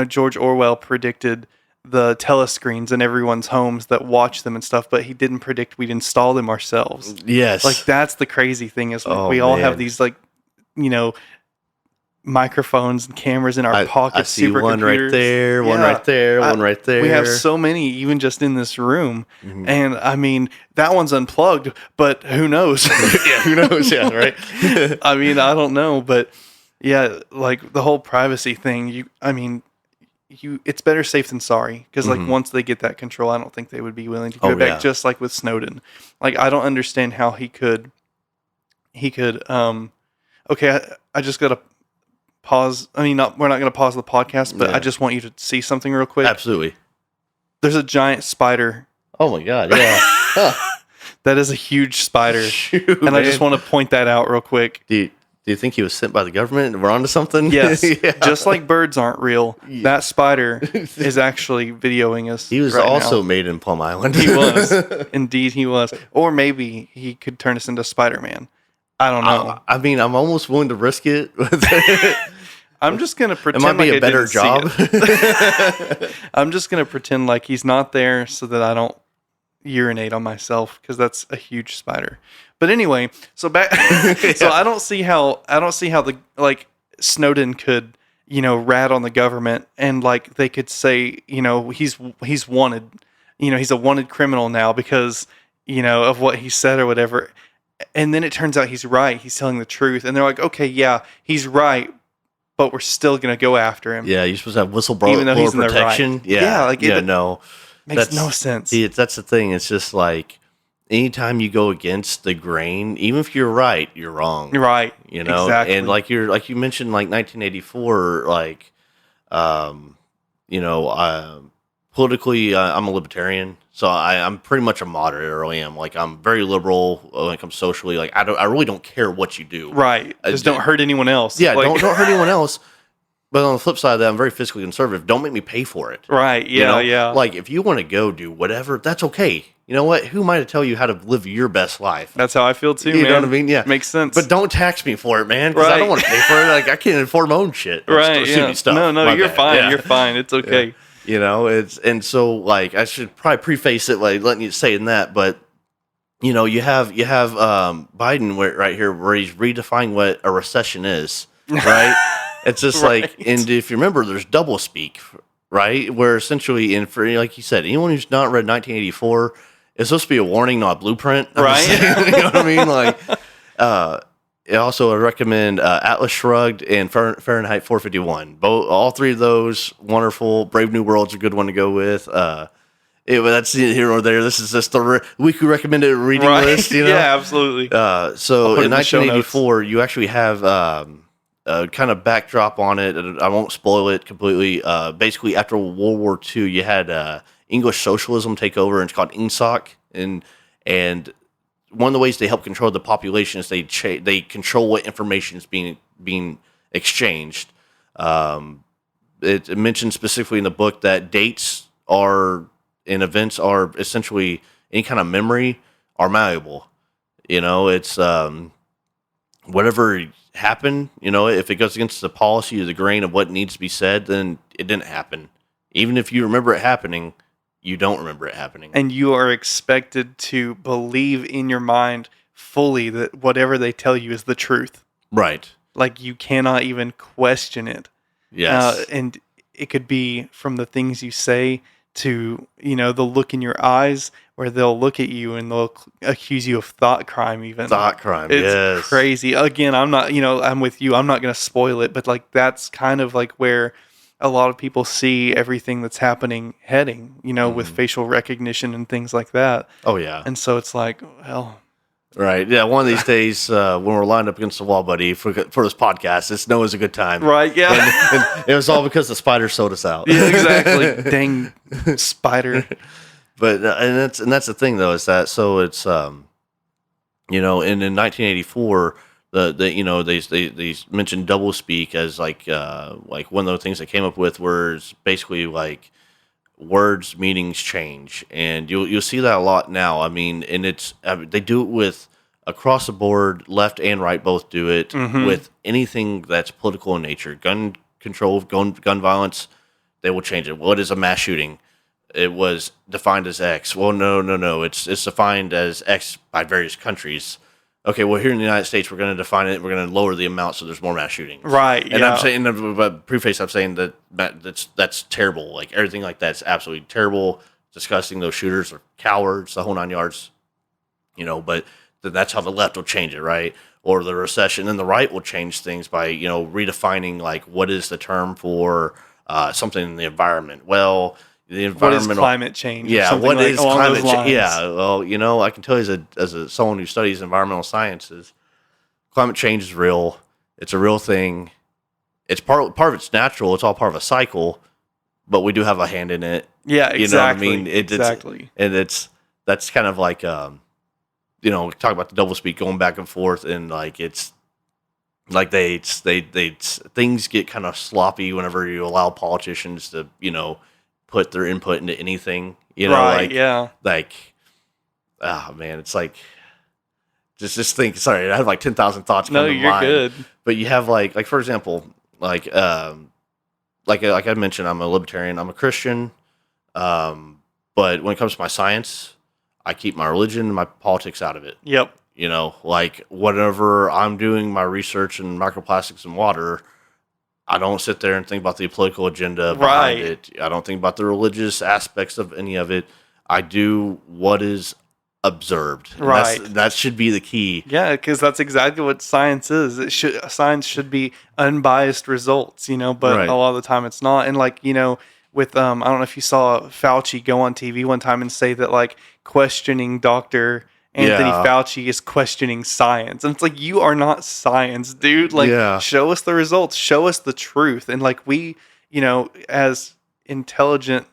Speaker 1: George Orwell predicted the telescreens in everyone's homes that watch them and stuff, but he didn't predict we'd install them ourselves.
Speaker 2: Yes.
Speaker 1: Like, that's the crazy thing is we all have these, like, microphones and cameras in our pockets. I see
Speaker 2: one right there, one right there, one right there.
Speaker 1: We have so many, even just in this room. Mm-hmm. And I mean, that one's unplugged, but who knows?
Speaker 2: Yeah, who knows? Yeah, right.
Speaker 1: I mean, I don't know, but yeah, like the whole privacy thing. It's better safe than sorry, because like once they get that control, I don't think they would be willing to give it back. Just like with Snowden, like I don't understand how he could. Okay, I just gotta. Pause. We're not going to pause the podcast, but I just want you to see something real quick.
Speaker 2: Absolutely.
Speaker 1: There's a giant spider.
Speaker 2: Oh my God! Yeah,
Speaker 1: that is a huge spider, and man. I just want to point that out real quick.
Speaker 2: Do you think he was sent by the government and we're onto something?
Speaker 1: Yes. Yeah. Just like birds aren't real, that spider is actually videoing us.
Speaker 2: He was
Speaker 1: right
Speaker 2: also
Speaker 1: now.
Speaker 2: made in Plum Island.
Speaker 1: He was. Indeed, he was. Or maybe he could turn us into Spider-Man. I don't know.
Speaker 2: I mean, I'm almost willing to risk it.
Speaker 1: I'm just gonna
Speaker 2: It
Speaker 1: pretend
Speaker 2: might be
Speaker 1: like
Speaker 2: a better job.
Speaker 1: I'm just gonna pretend like he's not there so that I don't urinate on myself because that's a huge spider. But anyway, so back. So I don't see how the like Snowden could rat on the government and like they could say he's wanted, he's a wanted criminal now because of what he said or whatever. And then it turns out he's right. He's telling the truth. And they're like, okay, yeah, he's right, but we're still going to go after him.
Speaker 2: Yeah, you're supposed to have whistleblower
Speaker 1: Even though he's in the
Speaker 2: protection.
Speaker 1: right.
Speaker 2: Yeah,
Speaker 1: like
Speaker 2: no.
Speaker 1: Makes no sense.
Speaker 2: See, that's the thing. It's just like anytime you go against the grain, even if you're right, you're wrong.
Speaker 1: Right. Exactly.
Speaker 2: And like you mentioned, like 1984, like, politically, I'm a libertarian. So I'm pretty much a moderate, or I am. Like, I'm very liberal when it comes socially. Like, I really don't care what you do.
Speaker 1: Right. Just don't hurt anyone else.
Speaker 2: Yeah,
Speaker 1: like,
Speaker 2: don't hurt anyone else. But on the flip side of that, I'm very fiscally conservative. Don't make me pay for it.
Speaker 1: Right. Yeah. Yeah.
Speaker 2: Like, if you want to go do whatever, that's okay. You know what? Who am I to tell you how to live your best life?
Speaker 1: That's how I feel too,
Speaker 2: You
Speaker 1: man.
Speaker 2: know what I mean? Yeah.
Speaker 1: Makes sense.
Speaker 2: But don't tax me for it, man. Because I don't want to pay for it. Like, I can't afford my own shit.
Speaker 1: Right. Yeah.
Speaker 2: Stuff.
Speaker 1: No, you're
Speaker 2: bad.
Speaker 1: fine.
Speaker 2: Yeah.
Speaker 1: You're fine. It's okay.
Speaker 2: Yeah. And so, like, I should probably preface it like letting you say in that, but you have Biden right here where he's redefining what a recession is, right? It's just
Speaker 1: Right.
Speaker 2: like, and if you remember, there's doublespeak, right? Where essentially, and for like you said, anyone who's not read 1984, it's supposed to be a warning, not a blueprint,
Speaker 1: right?
Speaker 2: You know what I mean? Like, also I recommend Atlas Shrugged and Fahrenheit 451. All three of those wonderful. Brave New World's a good one to go with. That's here or there. This is just the weekly recommended reading list.
Speaker 1: Yeah, absolutely.
Speaker 2: So in
Speaker 1: in the show
Speaker 2: 1984, you actually have a kind of backdrop on it. I won't spoil it completely. Basically, after World War II, you had English socialism take over, and it's called INSOC. And one of the ways they help control the population is they control what information is being exchanged. It mentions specifically in the book that dates and events are essentially any kind of memory are malleable. It's whatever happened. If it goes against the policy or the grain of what needs to be said, then it didn't happen. Even if you remember it happening, you don't remember it happening.
Speaker 1: And you are expected to believe in your mind fully that whatever they tell you is the truth.
Speaker 2: Right.
Speaker 1: Like, you cannot even question it.
Speaker 2: Yes.
Speaker 1: And it could be from the things you say to, the look in your eyes where they'll look at you and they'll accuse you of thought crime even.
Speaker 2: Thought crime,
Speaker 1: it's
Speaker 2: yes.
Speaker 1: crazy. Again, I'm not, I'm with you. I'm not going to spoil it, but like that's kind of like where a lot of people see everything that's happening heading, with facial recognition and things like that.
Speaker 2: Oh, yeah.
Speaker 1: And so it's like, well...
Speaker 2: Right. Yeah. One of these days, when we're lined up against the wall, buddy, for this podcast, it's always a good time.
Speaker 1: Right. Yeah.
Speaker 2: And it was all because the spider sold us out.
Speaker 1: Yeah, exactly. Dang spider.
Speaker 2: But and that's the thing though, is that so it's and in 1984 they mentioned doublespeak as like one of the things they came up with was basically like words meanings change, and you'll see that a lot now. I mean, and they do it with across the board, left and right both do it with anything that's political in nature, gun control, gun violence. They will change it. What is a mass shooting? It was defined as X. Well, no. It's defined as X by various countries. Okay, well, here in the United States, we're going to define it. We're going to lower the amount so there's more mass shootings.
Speaker 1: Right.
Speaker 2: And I'm saying, but preface, I'm saying that's terrible. Like everything like that's absolutely terrible, disgusting. Those shooters are cowards, the whole 9 yards. But that's how the left will change it, right? Or the recession, and the right will change things by redefining like what is the term for something in the environment. Well, the environmental,
Speaker 1: what is climate change?
Speaker 2: Yeah, what is climate change? Yeah, well, I can tell you as someone who studies environmental sciences, climate change is real. It's a real thing. It's part of it's natural. It's all part of a cycle, but we do have a hand in it.
Speaker 1: Yeah, exactly.
Speaker 2: You know what I mean?
Speaker 1: Exactly.
Speaker 2: And that's kind of like talk about the doublespeak going back and forth, and like it's like they things get kind of sloppy whenever you allow politicians to put their input into anything,
Speaker 1: right, yeah.
Speaker 2: Like, oh man, it's like just think. Sorry, I have like 10,000 thoughts
Speaker 1: No,
Speaker 2: coming to
Speaker 1: you're
Speaker 2: mind.
Speaker 1: good.
Speaker 2: But you have like for example, like I mentioned, I'm a libertarian. I'm a Christian. But when it comes to my science, I keep my religion and my politics out of it.
Speaker 1: Yep.
Speaker 2: You know, like whenever I'm doing my research in microplastics in water, I don't sit there and think about the political agenda behind
Speaker 1: Right.
Speaker 2: it. I don't think about the religious aspects of any of it. I do what is observed. And
Speaker 1: Right.
Speaker 2: that should be the key.
Speaker 1: Yeah, because that's exactly what science is. Science should be unbiased results, but
Speaker 2: Right.
Speaker 1: a lot of the time it's not. And like, with I don't know if you saw Fauci go on TV one time and say that like questioning Dr. Anthony
Speaker 2: Yeah.
Speaker 1: Fauci is questioning science. And it's like, you are not science, dude. Like,
Speaker 2: Yeah.
Speaker 1: show us the results, show us the truth. And like we, as intelligent,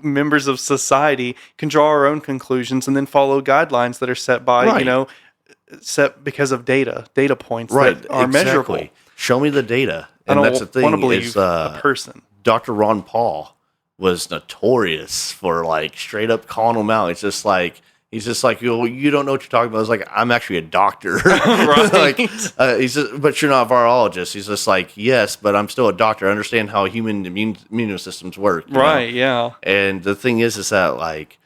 Speaker 1: members of society can draw our own conclusions and then follow guidelines that are set by,
Speaker 2: Right.
Speaker 1: set because of data points
Speaker 2: Right.
Speaker 1: that are measurable.
Speaker 2: Show me the data.
Speaker 1: I
Speaker 2: And
Speaker 1: don't
Speaker 2: that's the thing.
Speaker 1: want to believe
Speaker 2: is,
Speaker 1: a person.
Speaker 2: Dr. Ron Paul was notorious for like straight up calling him out. It's just like he's just like, you don't know what you're talking about. It's like, I'm actually a doctor.
Speaker 1: Right.
Speaker 2: Like, he's just, but you're not a virologist. He's just like, yes, but I'm still a doctor. I understand how human immune systems work. you know?
Speaker 1: Right, yeah.
Speaker 2: And the thing is that like,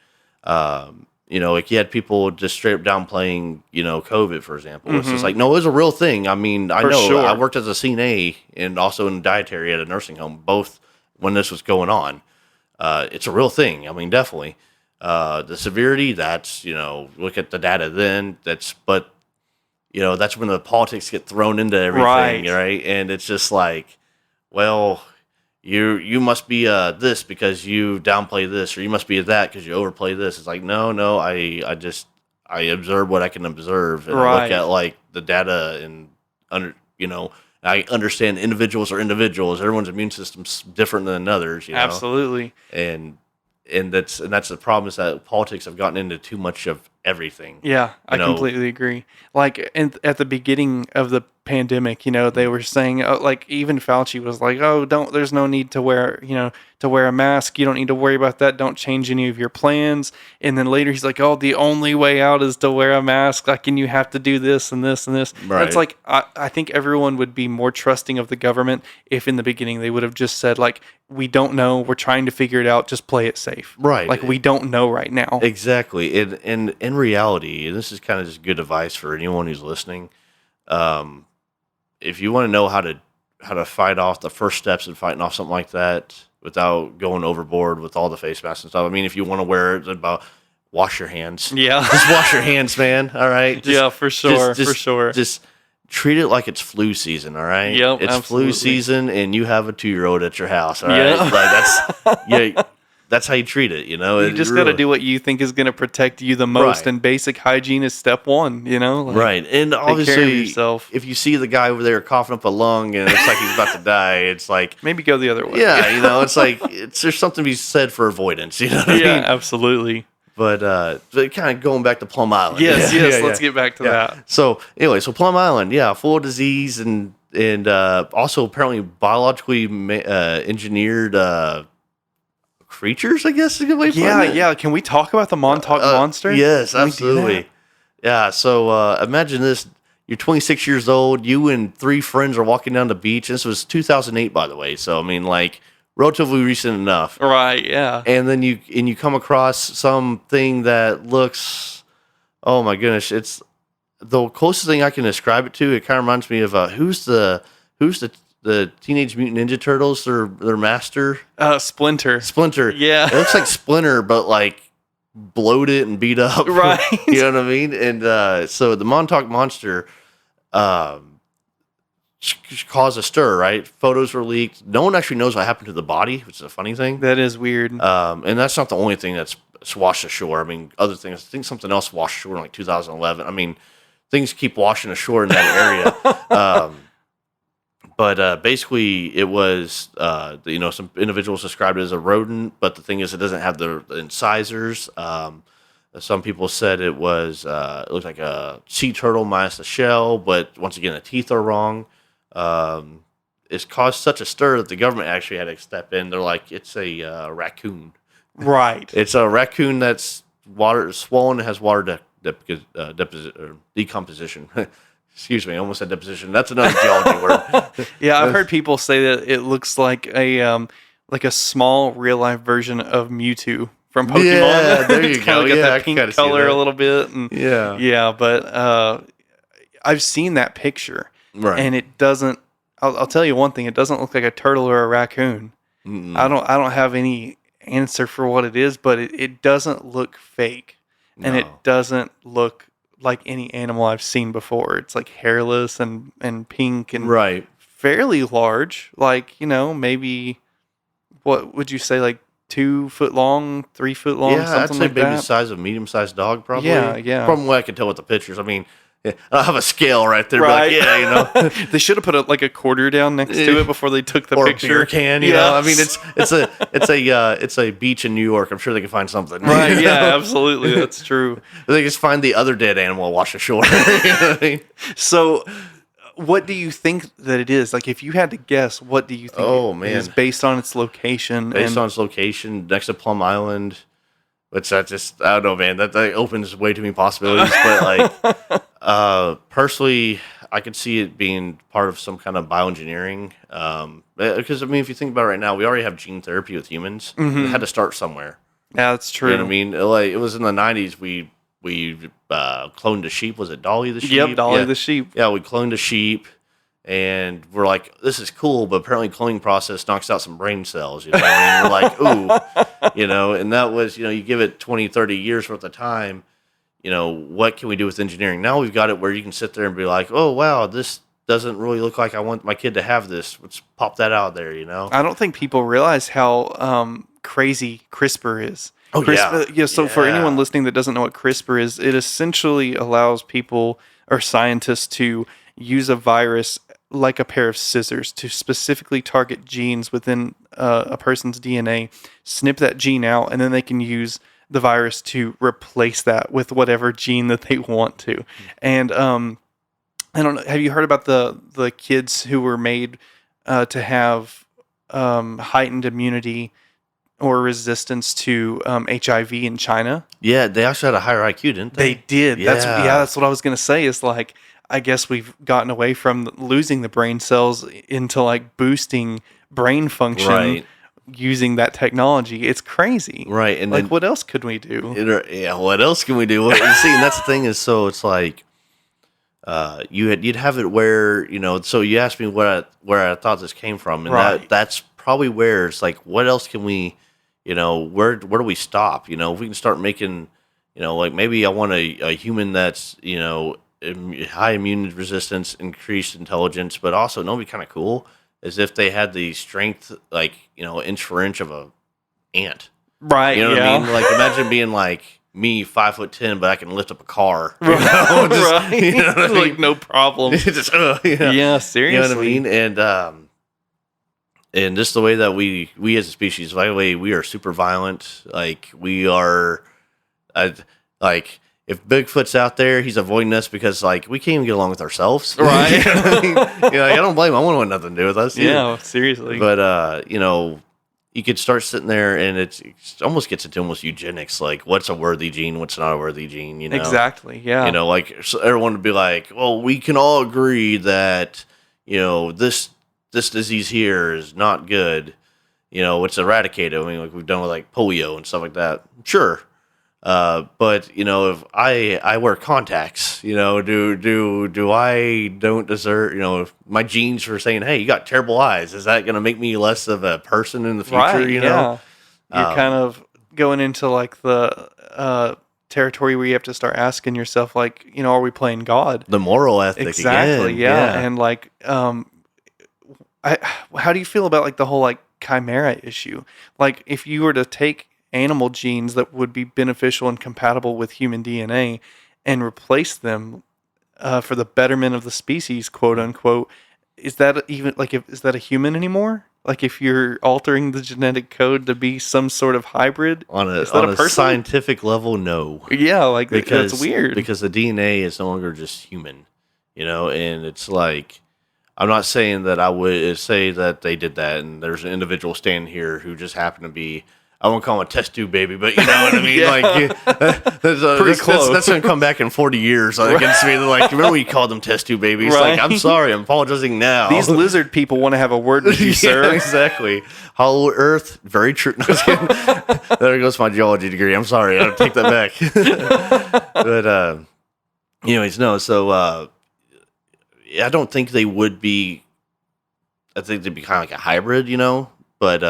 Speaker 2: like you had people just straight up downplaying, COVID, for example. It's just like, no, it was a real thing. I mean, I
Speaker 1: For
Speaker 2: know
Speaker 1: sure.
Speaker 2: I worked as a CNA and also in dietary at a nursing home, both when this was going on. It's a real thing. I mean, definitely. The severity, that's, look at the data then, that's when the politics get thrown into everything, right? And it's just like, well, you must be this because you downplay this, or you must be that because you overplay this. It's like, no, I observe what I can observe, and I look at like the data and I understand individuals are individuals. Everyone's immune system's different than others,
Speaker 1: Absolutely.
Speaker 2: And that's the problem, is that politics have gotten into too much of everything.
Speaker 1: Yeah, I completely agree. Like at the beginning of the pandemic, they were saying, like even Fauci was like, there's no need to wear a mask. You don't need to worry about that. Don't change any of your plans. And then later he's like, the only way out is to wear a mask. Like, and you have to do this and this and this.
Speaker 2: Right.
Speaker 1: And it's like, I think everyone would be more trusting of the government if in the beginning they would have just said like, we don't know. We're trying to figure it out. Just play it safe.
Speaker 2: Right.
Speaker 1: Like we don't know right now.
Speaker 2: Exactly. And in reality, and this is kind of just good advice for anyone who's listening. If you want to know how to fight off the first steps in fighting off something like that without going overboard with all the face masks and stuff. I mean, if you want to wear it, about wash your hands.
Speaker 1: Yeah.
Speaker 2: Just wash your hands, man. All right.
Speaker 1: Yeah, for sure. For sure.
Speaker 2: Just treat it like it's flu season. All right.
Speaker 1: Yep,
Speaker 2: it's
Speaker 1: absolutely.
Speaker 2: flu season, and you have a 2-year-old at your house. All right.
Speaker 1: Yeah.
Speaker 2: Like that's how you treat it.
Speaker 1: You just got to do what you think is going to protect you the most,
Speaker 2: Right.
Speaker 1: and basic hygiene is step one. Like,
Speaker 2: Right. And
Speaker 1: take care of
Speaker 2: obviously,
Speaker 1: yourself.
Speaker 2: if you see the guy over there coughing up a lung and it's like he's about to die, it's like,
Speaker 1: Maybe go the other way.
Speaker 2: yeah, it's like there's something to be said for avoidance. You know what I
Speaker 1: Yeah,
Speaker 2: mean?
Speaker 1: absolutely.
Speaker 2: But kind of going back to Plum Island.
Speaker 1: Yes,
Speaker 2: Yeah,
Speaker 1: yes.
Speaker 2: yeah,
Speaker 1: Let's
Speaker 2: yeah.
Speaker 1: get back to that.
Speaker 2: So anyway, Plum Island, full of disease and also apparently biologically engineered creatures, I guess is a good way to put it.
Speaker 1: Yeah. Can we talk about the Montauk monster?
Speaker 2: Yes,
Speaker 1: Can we do
Speaker 2: absolutely.
Speaker 1: that?
Speaker 2: Yeah, so imagine this. You're 26 years old. You and 3 friends are walking down the beach. This was 2008, by the way. So, I mean, like, relatively recent enough.
Speaker 1: Right, yeah.
Speaker 2: And then you come across something that looks, oh my goodness, it's the closest thing I can describe it to. It kind of reminds me of who's the Teenage Mutant Ninja Turtles, their master?
Speaker 1: Splinter.
Speaker 2: Splinter.
Speaker 1: Yeah.
Speaker 2: It looks like Splinter, but like bloated and beat up.
Speaker 1: Right.
Speaker 2: You know what I mean? And so the Montauk monster caused a stir, right? Photos were leaked. No one actually knows what happened to the body, which is a funny thing.
Speaker 1: That is weird.
Speaker 2: And that's not the only thing that's washed ashore. I mean, other things. I think something else washed ashore in like 2011. I mean, things keep washing ashore in that area. But basically, it was, some individuals described it as a rodent, but the thing is, it doesn't have the incisors. Some people said it looked like a sea turtle minus the shell, but once again, the teeth are wrong. It's caused such a stir that the government actually had to step in. They're like, it's a raccoon.
Speaker 1: Right.
Speaker 2: It's a raccoon that's swollen and has water decomposition. Excuse me, I almost said deposition. That's another geology word.
Speaker 1: Yeah, I've heard people say that it looks like a small real life version of Mewtwo from Pokemon.
Speaker 2: Yeah, there you
Speaker 1: It's kinda
Speaker 2: go.
Speaker 1: got
Speaker 2: Yeah, I
Speaker 1: that
Speaker 2: can
Speaker 1: pink
Speaker 2: kinda see
Speaker 1: color a
Speaker 2: that.
Speaker 1: little bit, and
Speaker 2: Yeah.
Speaker 1: yeah, but I've seen that picture,
Speaker 2: Right.
Speaker 1: and it doesn't. I'll tell you one thing: it doesn't look like a turtle or a raccoon.
Speaker 2: Mm-mm.
Speaker 1: I don't have any answer for what it is, but it doesn't look fake, and it
Speaker 2: No.
Speaker 1: doesn't look like any animal I've seen before. It's like hairless and pink and
Speaker 2: Right.
Speaker 1: fairly large. Like, maybe what would you say, like 2 foot long, 3 foot long,
Speaker 2: Yeah, I'd
Speaker 1: something
Speaker 2: say
Speaker 1: like
Speaker 2: maybe the
Speaker 1: that?
Speaker 2: size of a medium-sized dog, probably.
Speaker 1: Yeah, yeah.
Speaker 2: From what I can tell with the pictures. I mean, I don't have a scale right there,
Speaker 1: Right.
Speaker 2: but yeah,
Speaker 1: They should have put a quarter down next to it before they took the
Speaker 2: or
Speaker 1: picture.
Speaker 2: a beer can, you know. I mean, it's a beach in New York. I'm sure they can find something.
Speaker 1: Right,
Speaker 2: you know?
Speaker 1: yeah, absolutely. That's true.
Speaker 2: They just find the other dead animal and wash ashore. You know what I mean?
Speaker 1: So, what do you think that it is? Like, if you had to guess, what do you think
Speaker 2: Oh,
Speaker 1: it
Speaker 2: man.
Speaker 1: is based on its location?
Speaker 2: Based on its location, next to Plum Island, which I don't know, man. That opens way too many possibilities. But like, personally, I could see it being part of some kind of bioengineering. Because I mean, if you think about it right now, we already have gene therapy with humans. It had to start somewhere.
Speaker 1: Yeah, that's true.
Speaker 2: You know what I mean? Like, it was in the '90s. We cloned a sheep. Was it Dolly the sheep?
Speaker 1: Yep, Dolly
Speaker 2: Yeah.
Speaker 1: the sheep.
Speaker 2: Yeah, we cloned a sheep, and we're like, this is cool, but apparently cloning process knocks out some brain cells. You know what I mean? We're like, ooh, you know, and that was, you give it 20, 30 years worth of time, what can we do with engineering? Now we've got it where you can sit there and be like, oh, wow, this doesn't really look like I want my kid to have this. Let's pop that out there,
Speaker 1: I don't think people realize how crazy CRISPR is.
Speaker 2: Oh,
Speaker 1: CRISPR,
Speaker 2: yeah.
Speaker 1: So for
Speaker 2: Yeah.
Speaker 1: anyone listening that doesn't know what CRISPR is, it essentially allows people or scientists to use a virus like a pair of scissors to specifically target genes within a person's DNA, snip that gene out, and then they can use the virus to replace that with whatever gene that they want to. And I don't know. Have you heard about the kids who were made to have heightened immunity or resistance to HIV in China?
Speaker 2: Yeah, they actually had a higher IQ, didn't they?
Speaker 1: They did.
Speaker 2: Yeah.
Speaker 1: That's what I was gonna say. Is like, I guess we've gotten away from losing the brain cells into like boosting brain function
Speaker 2: Right.
Speaker 1: using that technology. It's crazy.
Speaker 2: Right, and
Speaker 1: like,
Speaker 2: then-
Speaker 1: what else could we do?
Speaker 2: Yeah, what else can we do? Well, you see, and that's the thing is, so it's like, you'd have it where, so you asked me where I thought this came from, and
Speaker 1: Right.
Speaker 2: that's probably where it's like, what else can we, where do we stop? If we can start making, like maybe I want a human that's, high immune resistance, increased intelligence, but also, no, be kind of cool is if they had the strength, like, inch for inch of a ant.
Speaker 1: Right.
Speaker 2: You know what
Speaker 1: yeah.
Speaker 2: I mean? Like, imagine being like me, 5'10", but I can lift up a car. You
Speaker 1: Right.
Speaker 2: know? Just-
Speaker 1: right.
Speaker 2: you know what I
Speaker 1: like
Speaker 2: mean?
Speaker 1: no problem.
Speaker 2: Just,
Speaker 1: Yeah. Seriously.
Speaker 2: You know what I mean? And just the way that we as a species, by the way, we are super violent. Like, we are, like, if Bigfoot's out there, he's avoiding us because, like, we can't even get along with ourselves.
Speaker 1: Right.
Speaker 2: You know what I mean? I don't blame him. I wouldn't want nothing to do with us. either.
Speaker 1: Yeah. Seriously.
Speaker 2: But you could start sitting there, and it almost gets into almost eugenics. Like, what's a worthy gene? What's not a worthy gene?
Speaker 1: Exactly. Yeah.
Speaker 2: Like, so everyone would be like, well, we can all agree that this disease here is not good. It's eradicated. I mean, like we've done with like polio and stuff like that. Sure. But if I wear contacts, do I don't deserve, if my genes for saying, hey, you got terrible eyes, is that going to make me less of a person in the future?
Speaker 1: Right.
Speaker 2: Yeah.
Speaker 1: You're kind of going into like the territory where you have to start asking yourself, like, are we playing God?
Speaker 2: The moral ethic.
Speaker 1: Exactly.
Speaker 2: Again.
Speaker 1: Yeah. And like, how do you feel about like the whole like chimera issue? Like, if you were to take animal genes that would be beneficial and compatible with human DNA and replace them for the betterment of the species, quote unquote, is that even like, is that a human anymore? Like, if you're altering the genetic code to be some sort of hybrid,
Speaker 2: On
Speaker 1: is that
Speaker 2: a
Speaker 1: person?
Speaker 2: scientific level, no.
Speaker 1: Yeah, like that's weird.
Speaker 2: Because the DNA is no longer just human, and it's like, I'm not saying that I would say that they did that and there's an individual standing here who just happened to be I won't call him a test tube baby, but you know what I mean.
Speaker 1: Yeah.
Speaker 2: Like,
Speaker 1: Pretty close.
Speaker 2: That's gonna come back in 40 years. Like, it's really like, remember when you called them test tube babies?
Speaker 1: Right.
Speaker 2: Like, I'm sorry, I'm apologizing now.
Speaker 1: These lizard people want to have a word with you, sir.
Speaker 2: Yeah, exactly. Hollow Earth, very true. No, I was kidding. There goes my geology degree. I'm sorry, I'll take that back. But anyways, no. So I don't think they would be. I think they'd be kind of like a hybrid, you know. But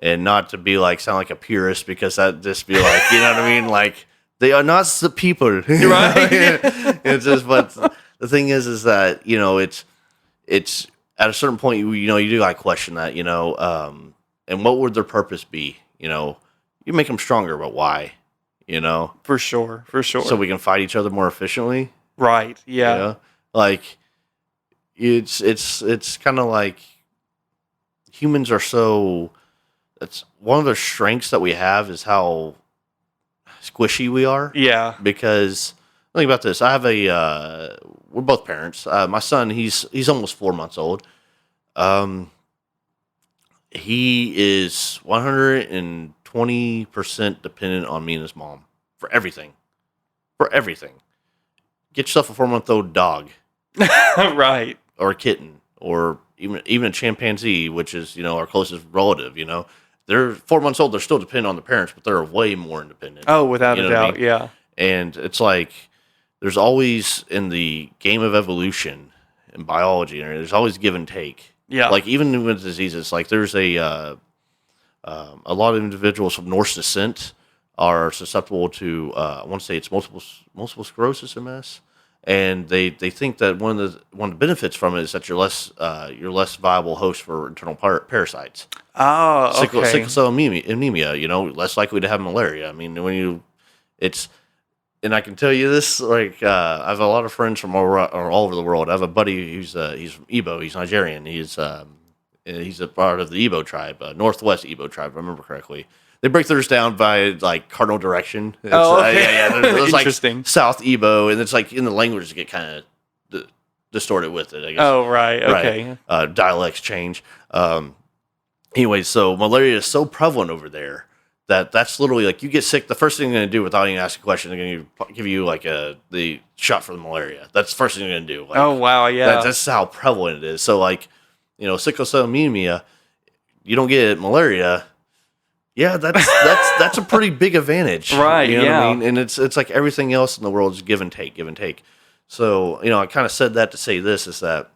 Speaker 2: and not to be like sound like a purist, because that just be like, you know what I mean, like they are not the people, right? It's just, but the thing is that, you know, it's at a certain point, you know, you do like question that, you know, and what would their purpose be? You know, you make them stronger, but why? You know,
Speaker 1: For sure.
Speaker 2: so we can fight each other more efficiently.
Speaker 1: Right. Yeah.
Speaker 2: You know? Like it's kind of like humans are so. That's one of the strengths that we have, is how squishy we are.
Speaker 1: Yeah.
Speaker 2: Because think about this. I have we're both parents. My son, he's almost 4 months old. He is 120% dependent on me and his mom for everything. For everything. Get yourself a 4-month-old dog.
Speaker 1: Right.
Speaker 2: Or a kitten. Or even a chimpanzee, which is, you know, our closest relative, you know. They're 4 months old. They're still dependent on the parents, but they're way more independent.
Speaker 1: Oh, without
Speaker 2: You
Speaker 1: a
Speaker 2: know what I
Speaker 1: doubt.
Speaker 2: mean?
Speaker 1: Yeah.
Speaker 2: And it's like there's always, in the game of evolution and biology, there's always give and take.
Speaker 1: Yeah.
Speaker 2: Like even with diseases, like there's a lot of individuals of Norse descent are susceptible to I want to say it's multiple sclerosis, MS. And they think that one of the benefits from it is that you're less viable host for internal parasites.
Speaker 1: Oh, okay.
Speaker 2: Sickle cell anemia, you know, less likely to have malaria. I mean, and I can tell you this, like I have a lot of friends from all over the world. I have a buddy he's from Igbo, he's Nigerian. He's a part of the Igbo tribe, Northwest Igbo tribe, if I remember correctly. They break theirs down by like cardinal direction. It's,
Speaker 1: okay.
Speaker 2: There's
Speaker 1: Interesting.
Speaker 2: like South Igbo, and it's like in the languages get kind of distorted with it, I guess.
Speaker 1: Oh, right. Okay.
Speaker 2: Right. Dialects change. Anyway, so malaria is so prevalent over there that's literally like, you get sick, the first thing they're going to do without even asking a question, they're going to give you like the shot for the malaria. That's the first thing they're going to do. Like,
Speaker 1: Oh, wow. Yeah.
Speaker 2: that's how prevalent it is. So like, you know, sickle cell anemia, you don't get malaria. Yeah, that's a pretty big advantage.
Speaker 1: Right,
Speaker 2: You know
Speaker 1: yeah.
Speaker 2: what I mean? And it's like everything else in the world is give and take. So, you know, I kind of said that to say this, is that,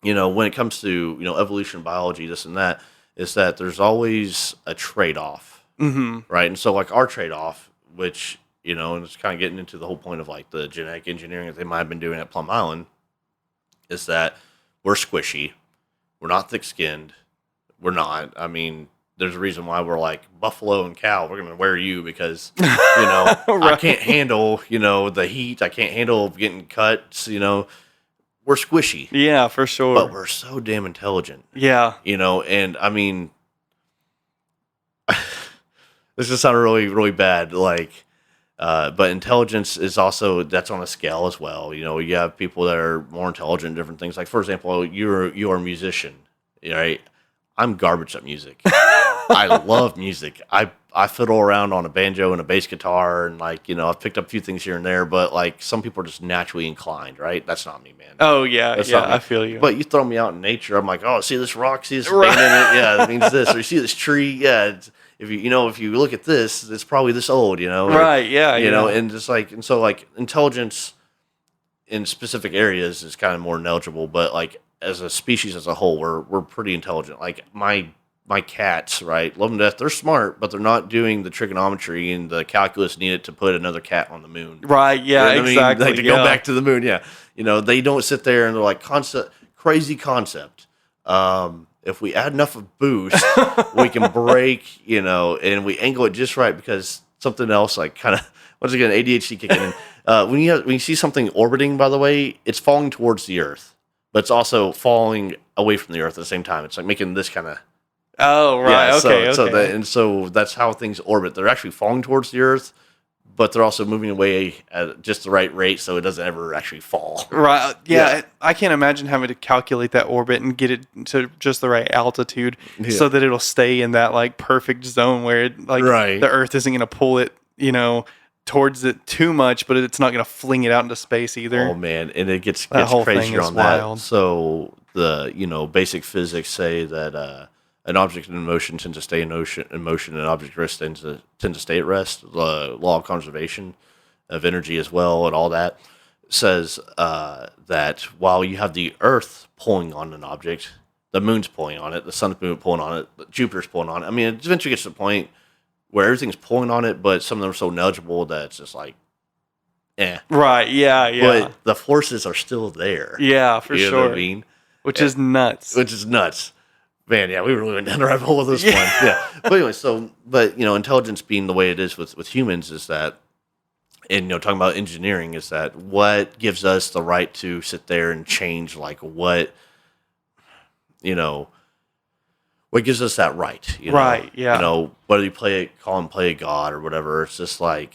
Speaker 2: you know, when it comes to, you know, evolution, biology, this and that, is that there's always a trade-off.
Speaker 1: Mm-hmm.
Speaker 2: Right? And so like our trade-off, which, you know, and it's kind of getting into the whole point of like the genetic engineering that they might have been doing at Plum Island, is that we're squishy. We're not thick-skinned. We're not. I mean, there's a reason why we're like buffalo and cow. We're going to wear you because, you know,
Speaker 1: Right.
Speaker 2: I can't handle, you know, the heat. I can't handle getting cuts, you know. We're squishy,
Speaker 1: Yeah, for sure.
Speaker 2: but we're so damn intelligent,
Speaker 1: Yeah.
Speaker 2: you know. And I mean, this just sounded really, really bad. Like, but intelligence is also, that's on a scale as well. You know, you have people that are more intelligent in different things. Like, for example, you're a musician, right? I'm garbage at music. I love music. I fiddle around on a banjo and a bass guitar, and like, you know, I've picked up a few things here and there, but like some people are just naturally inclined, right? That's not me, man.
Speaker 1: Oh, yeah.
Speaker 2: That's
Speaker 1: Yeah,
Speaker 2: not me.
Speaker 1: I feel you.
Speaker 2: But you throw me out in nature, I'm like, oh, see this rock, see this
Speaker 1: Right.
Speaker 2: band in it, yeah, that means this. Or you see this tree, yeah. If you look at this, it's probably this old, you know. Or,
Speaker 1: Right, yeah.
Speaker 2: you know, and just like, and so like intelligence in specific areas is kind of more negligible, but like as a species as a whole, we're pretty intelligent. Like my cats, right? Love them to death. They're smart, but they're not doing the trigonometry and the calculus needed to put another cat on the moon.
Speaker 1: Right, yeah,
Speaker 2: You know what I mean?
Speaker 1: exactly.
Speaker 2: Like to go back to the moon, yeah. You know, they don't sit there and they're like, crazy concept. If we add enough of boost, we can break, you know, and we angle it just right, because something else, like kind of, once again, ADHD kicking in. When you see something orbiting, by the way, it's falling towards the Earth, but it's also falling away from the Earth at the same time. It's like making this kind of.
Speaker 1: Oh, right.
Speaker 2: Yeah,
Speaker 1: okay.
Speaker 2: so that's how things orbit. They're actually falling towards the Earth, but they're also moving away at just the right rate so it doesn't ever actually fall.
Speaker 1: Right. Yeah. I can't imagine having to calculate that orbit and get it to just the right altitude so that it'll stay in that like perfect zone where it, like the Earth isn't going to pull it, towards it too much, but it's not going to fling it out into space either.
Speaker 2: Oh man, and it gets
Speaker 1: whole
Speaker 2: crazier
Speaker 1: thing is
Speaker 2: on
Speaker 1: wild.
Speaker 2: that. So the basic physics say that an object in motion tends to stay in motion, and an object at rest tends to stay at rest. The law of conservation of energy as well, and all that says that while you have the Earth pulling on an object, the moon's pulling on it, the sun's pulling on it, Jupiter's pulling on it. I mean, it eventually gets to the point where everything's pulling on it, but some of them are so negligible that it's just like,
Speaker 1: Right, yeah.
Speaker 2: But the forces are still there.
Speaker 1: Yeah, for
Speaker 2: you
Speaker 1: sure.
Speaker 2: know what I mean?
Speaker 1: Which is nuts.
Speaker 2: Man, yeah, we really went down the rabbit hole with this one. Yeah. But anyway, intelligence being the way it is with humans is that, and talking about engineering, is that what gives us the right to sit there and change what gives us that right?
Speaker 1: Right, yeah.
Speaker 2: Whether you call him play a god or whatever, it's just like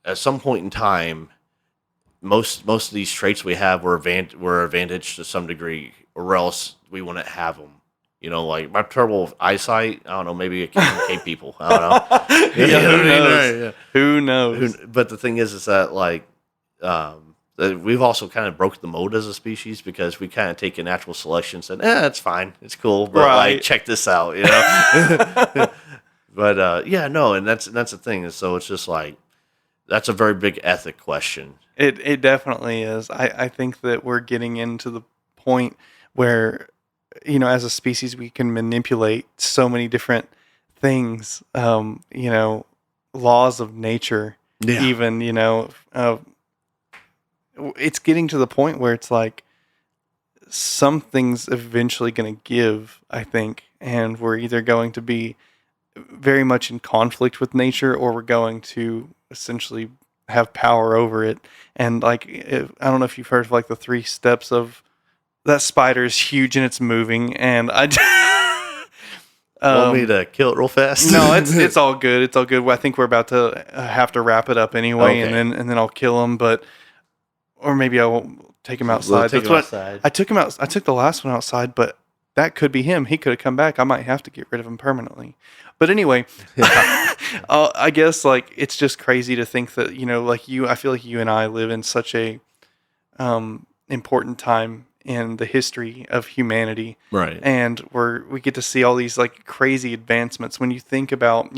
Speaker 2: at some point in time, most of these traits we have were advantage to some degree, or else we wouldn't have them. Like my terrible eyesight, I don't know, maybe it can hate people. I don't know.
Speaker 1: Who knows?
Speaker 2: But the thing is that we've also kind of broke the mold as a species because we kind of take a natural selection and said, it's fine, it's cool, but check this out, But and that's the thing. And so it's just like, that's a very big ethic question.
Speaker 1: It definitely is. I think that we're getting into the point where, as a species, we can manipulate so many different things, laws of nature, even, it's getting to the point where it's like something's eventually going to give, I think, and we're either going to be very much in conflict with nature or we're going to essentially have power over it. And I don't know if you've heard of the 3 steps of that spider is huge and it's moving, and I
Speaker 2: want me to kill it real fast?
Speaker 1: No, it's all good. It's all good. I think we're about to have to wrap it up anyway,
Speaker 2: okay.
Speaker 1: and then I'll kill him, or maybe I won't take him outside. I took him out. I took the last one outside, but that could be him. He could have come back. I might have to get rid of him permanently. But anyway, I guess it's just crazy to think that I feel like you and I live in such a important time in the history of humanity,
Speaker 2: right?
Speaker 1: And we get to see all these crazy advancements. When you think about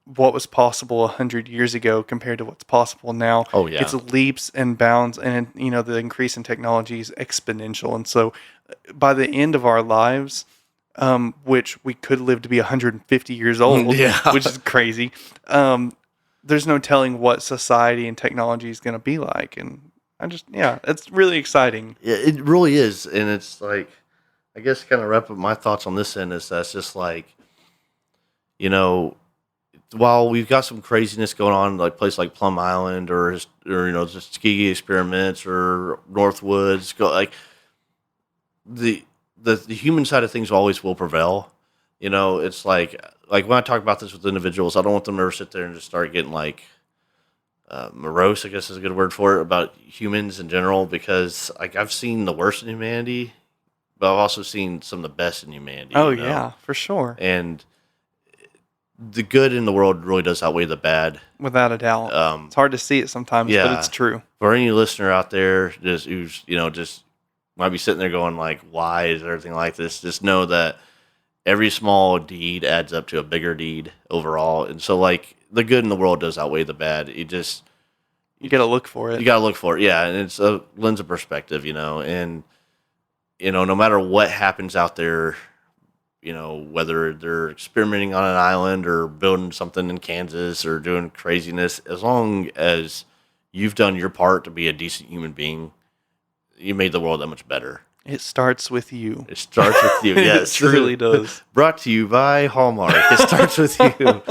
Speaker 1: what was possible 100 years ago compared to what's possible now, it's leaps and bounds, and the increase in technology is exponential. And so, by the end of our lives, which we could live to be 150 years old, which is crazy. There's no telling what society and technology is going to be like, and it's really exciting.
Speaker 2: Yeah, it really is. And it's I guess kind of wrap up my thoughts on this end is that's just while we've got some craziness going on, like places like Plum Island or just ski experiments or Northwoods, the human side of things always will prevail. It's like when I talk about this with individuals, I don't want them to ever sit there and just start getting morose, I guess is a good word for it, about humans in general, because I've seen the worst in humanity, but I've also seen some of the best in humanity.
Speaker 1: Oh, yeah, for sure.
Speaker 2: And the good in the world really does outweigh the bad.
Speaker 1: Without a doubt. It's hard to see it sometimes, but it's true.
Speaker 2: For any listener out there who's just might be sitting there going why is everything like this? Just know that every small deed adds up to a bigger deed overall. And so the good in the world does outweigh the bad. You got to look for it. You got to look for it. Yeah. And it's a lens of perspective, and, no matter what happens out there, whether they're experimenting on an island or building something in Kansas or doing craziness, as long as you've done your part to be a decent human being, you made the world that much better.
Speaker 1: It starts with you.
Speaker 2: It starts with you, yes.
Speaker 1: It truly does.
Speaker 2: Brought to you by Hallmark. It starts with you.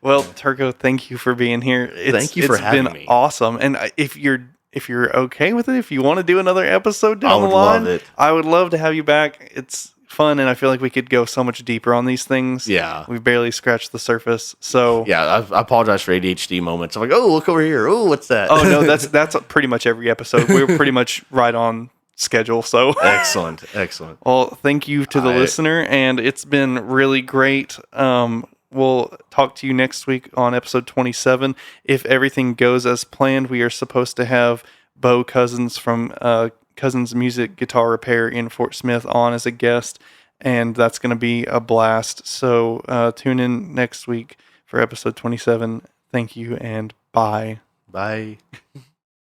Speaker 1: Well, Turco, thank you for being here.
Speaker 2: Thank you for having me.
Speaker 1: It's been awesome. And if you're okay with it, if you want to do another episode down the line, I would love to have you back. It's fun, and I feel like we could go so much deeper on these things.
Speaker 2: Yeah.
Speaker 1: We've barely scratched the surface. So
Speaker 2: Yeah, I apologize for ADHD moments. I'm like, oh, look over here. Oh, what's that?
Speaker 1: oh no, that's pretty much every episode. We're pretty much right on schedule. So
Speaker 2: Excellent.
Speaker 1: well, thank you to the
Speaker 2: I-
Speaker 1: listener, and it's been really great. We'll talk to you next week on episode 27. If everything goes as planned, we are supposed to have Bo Cousins from Cousins Music Guitar Repair in Fort Smith on as a guest, and that's going to be a blast. So tune in next week for episode 27. Thank you, and bye.
Speaker 2: Bye.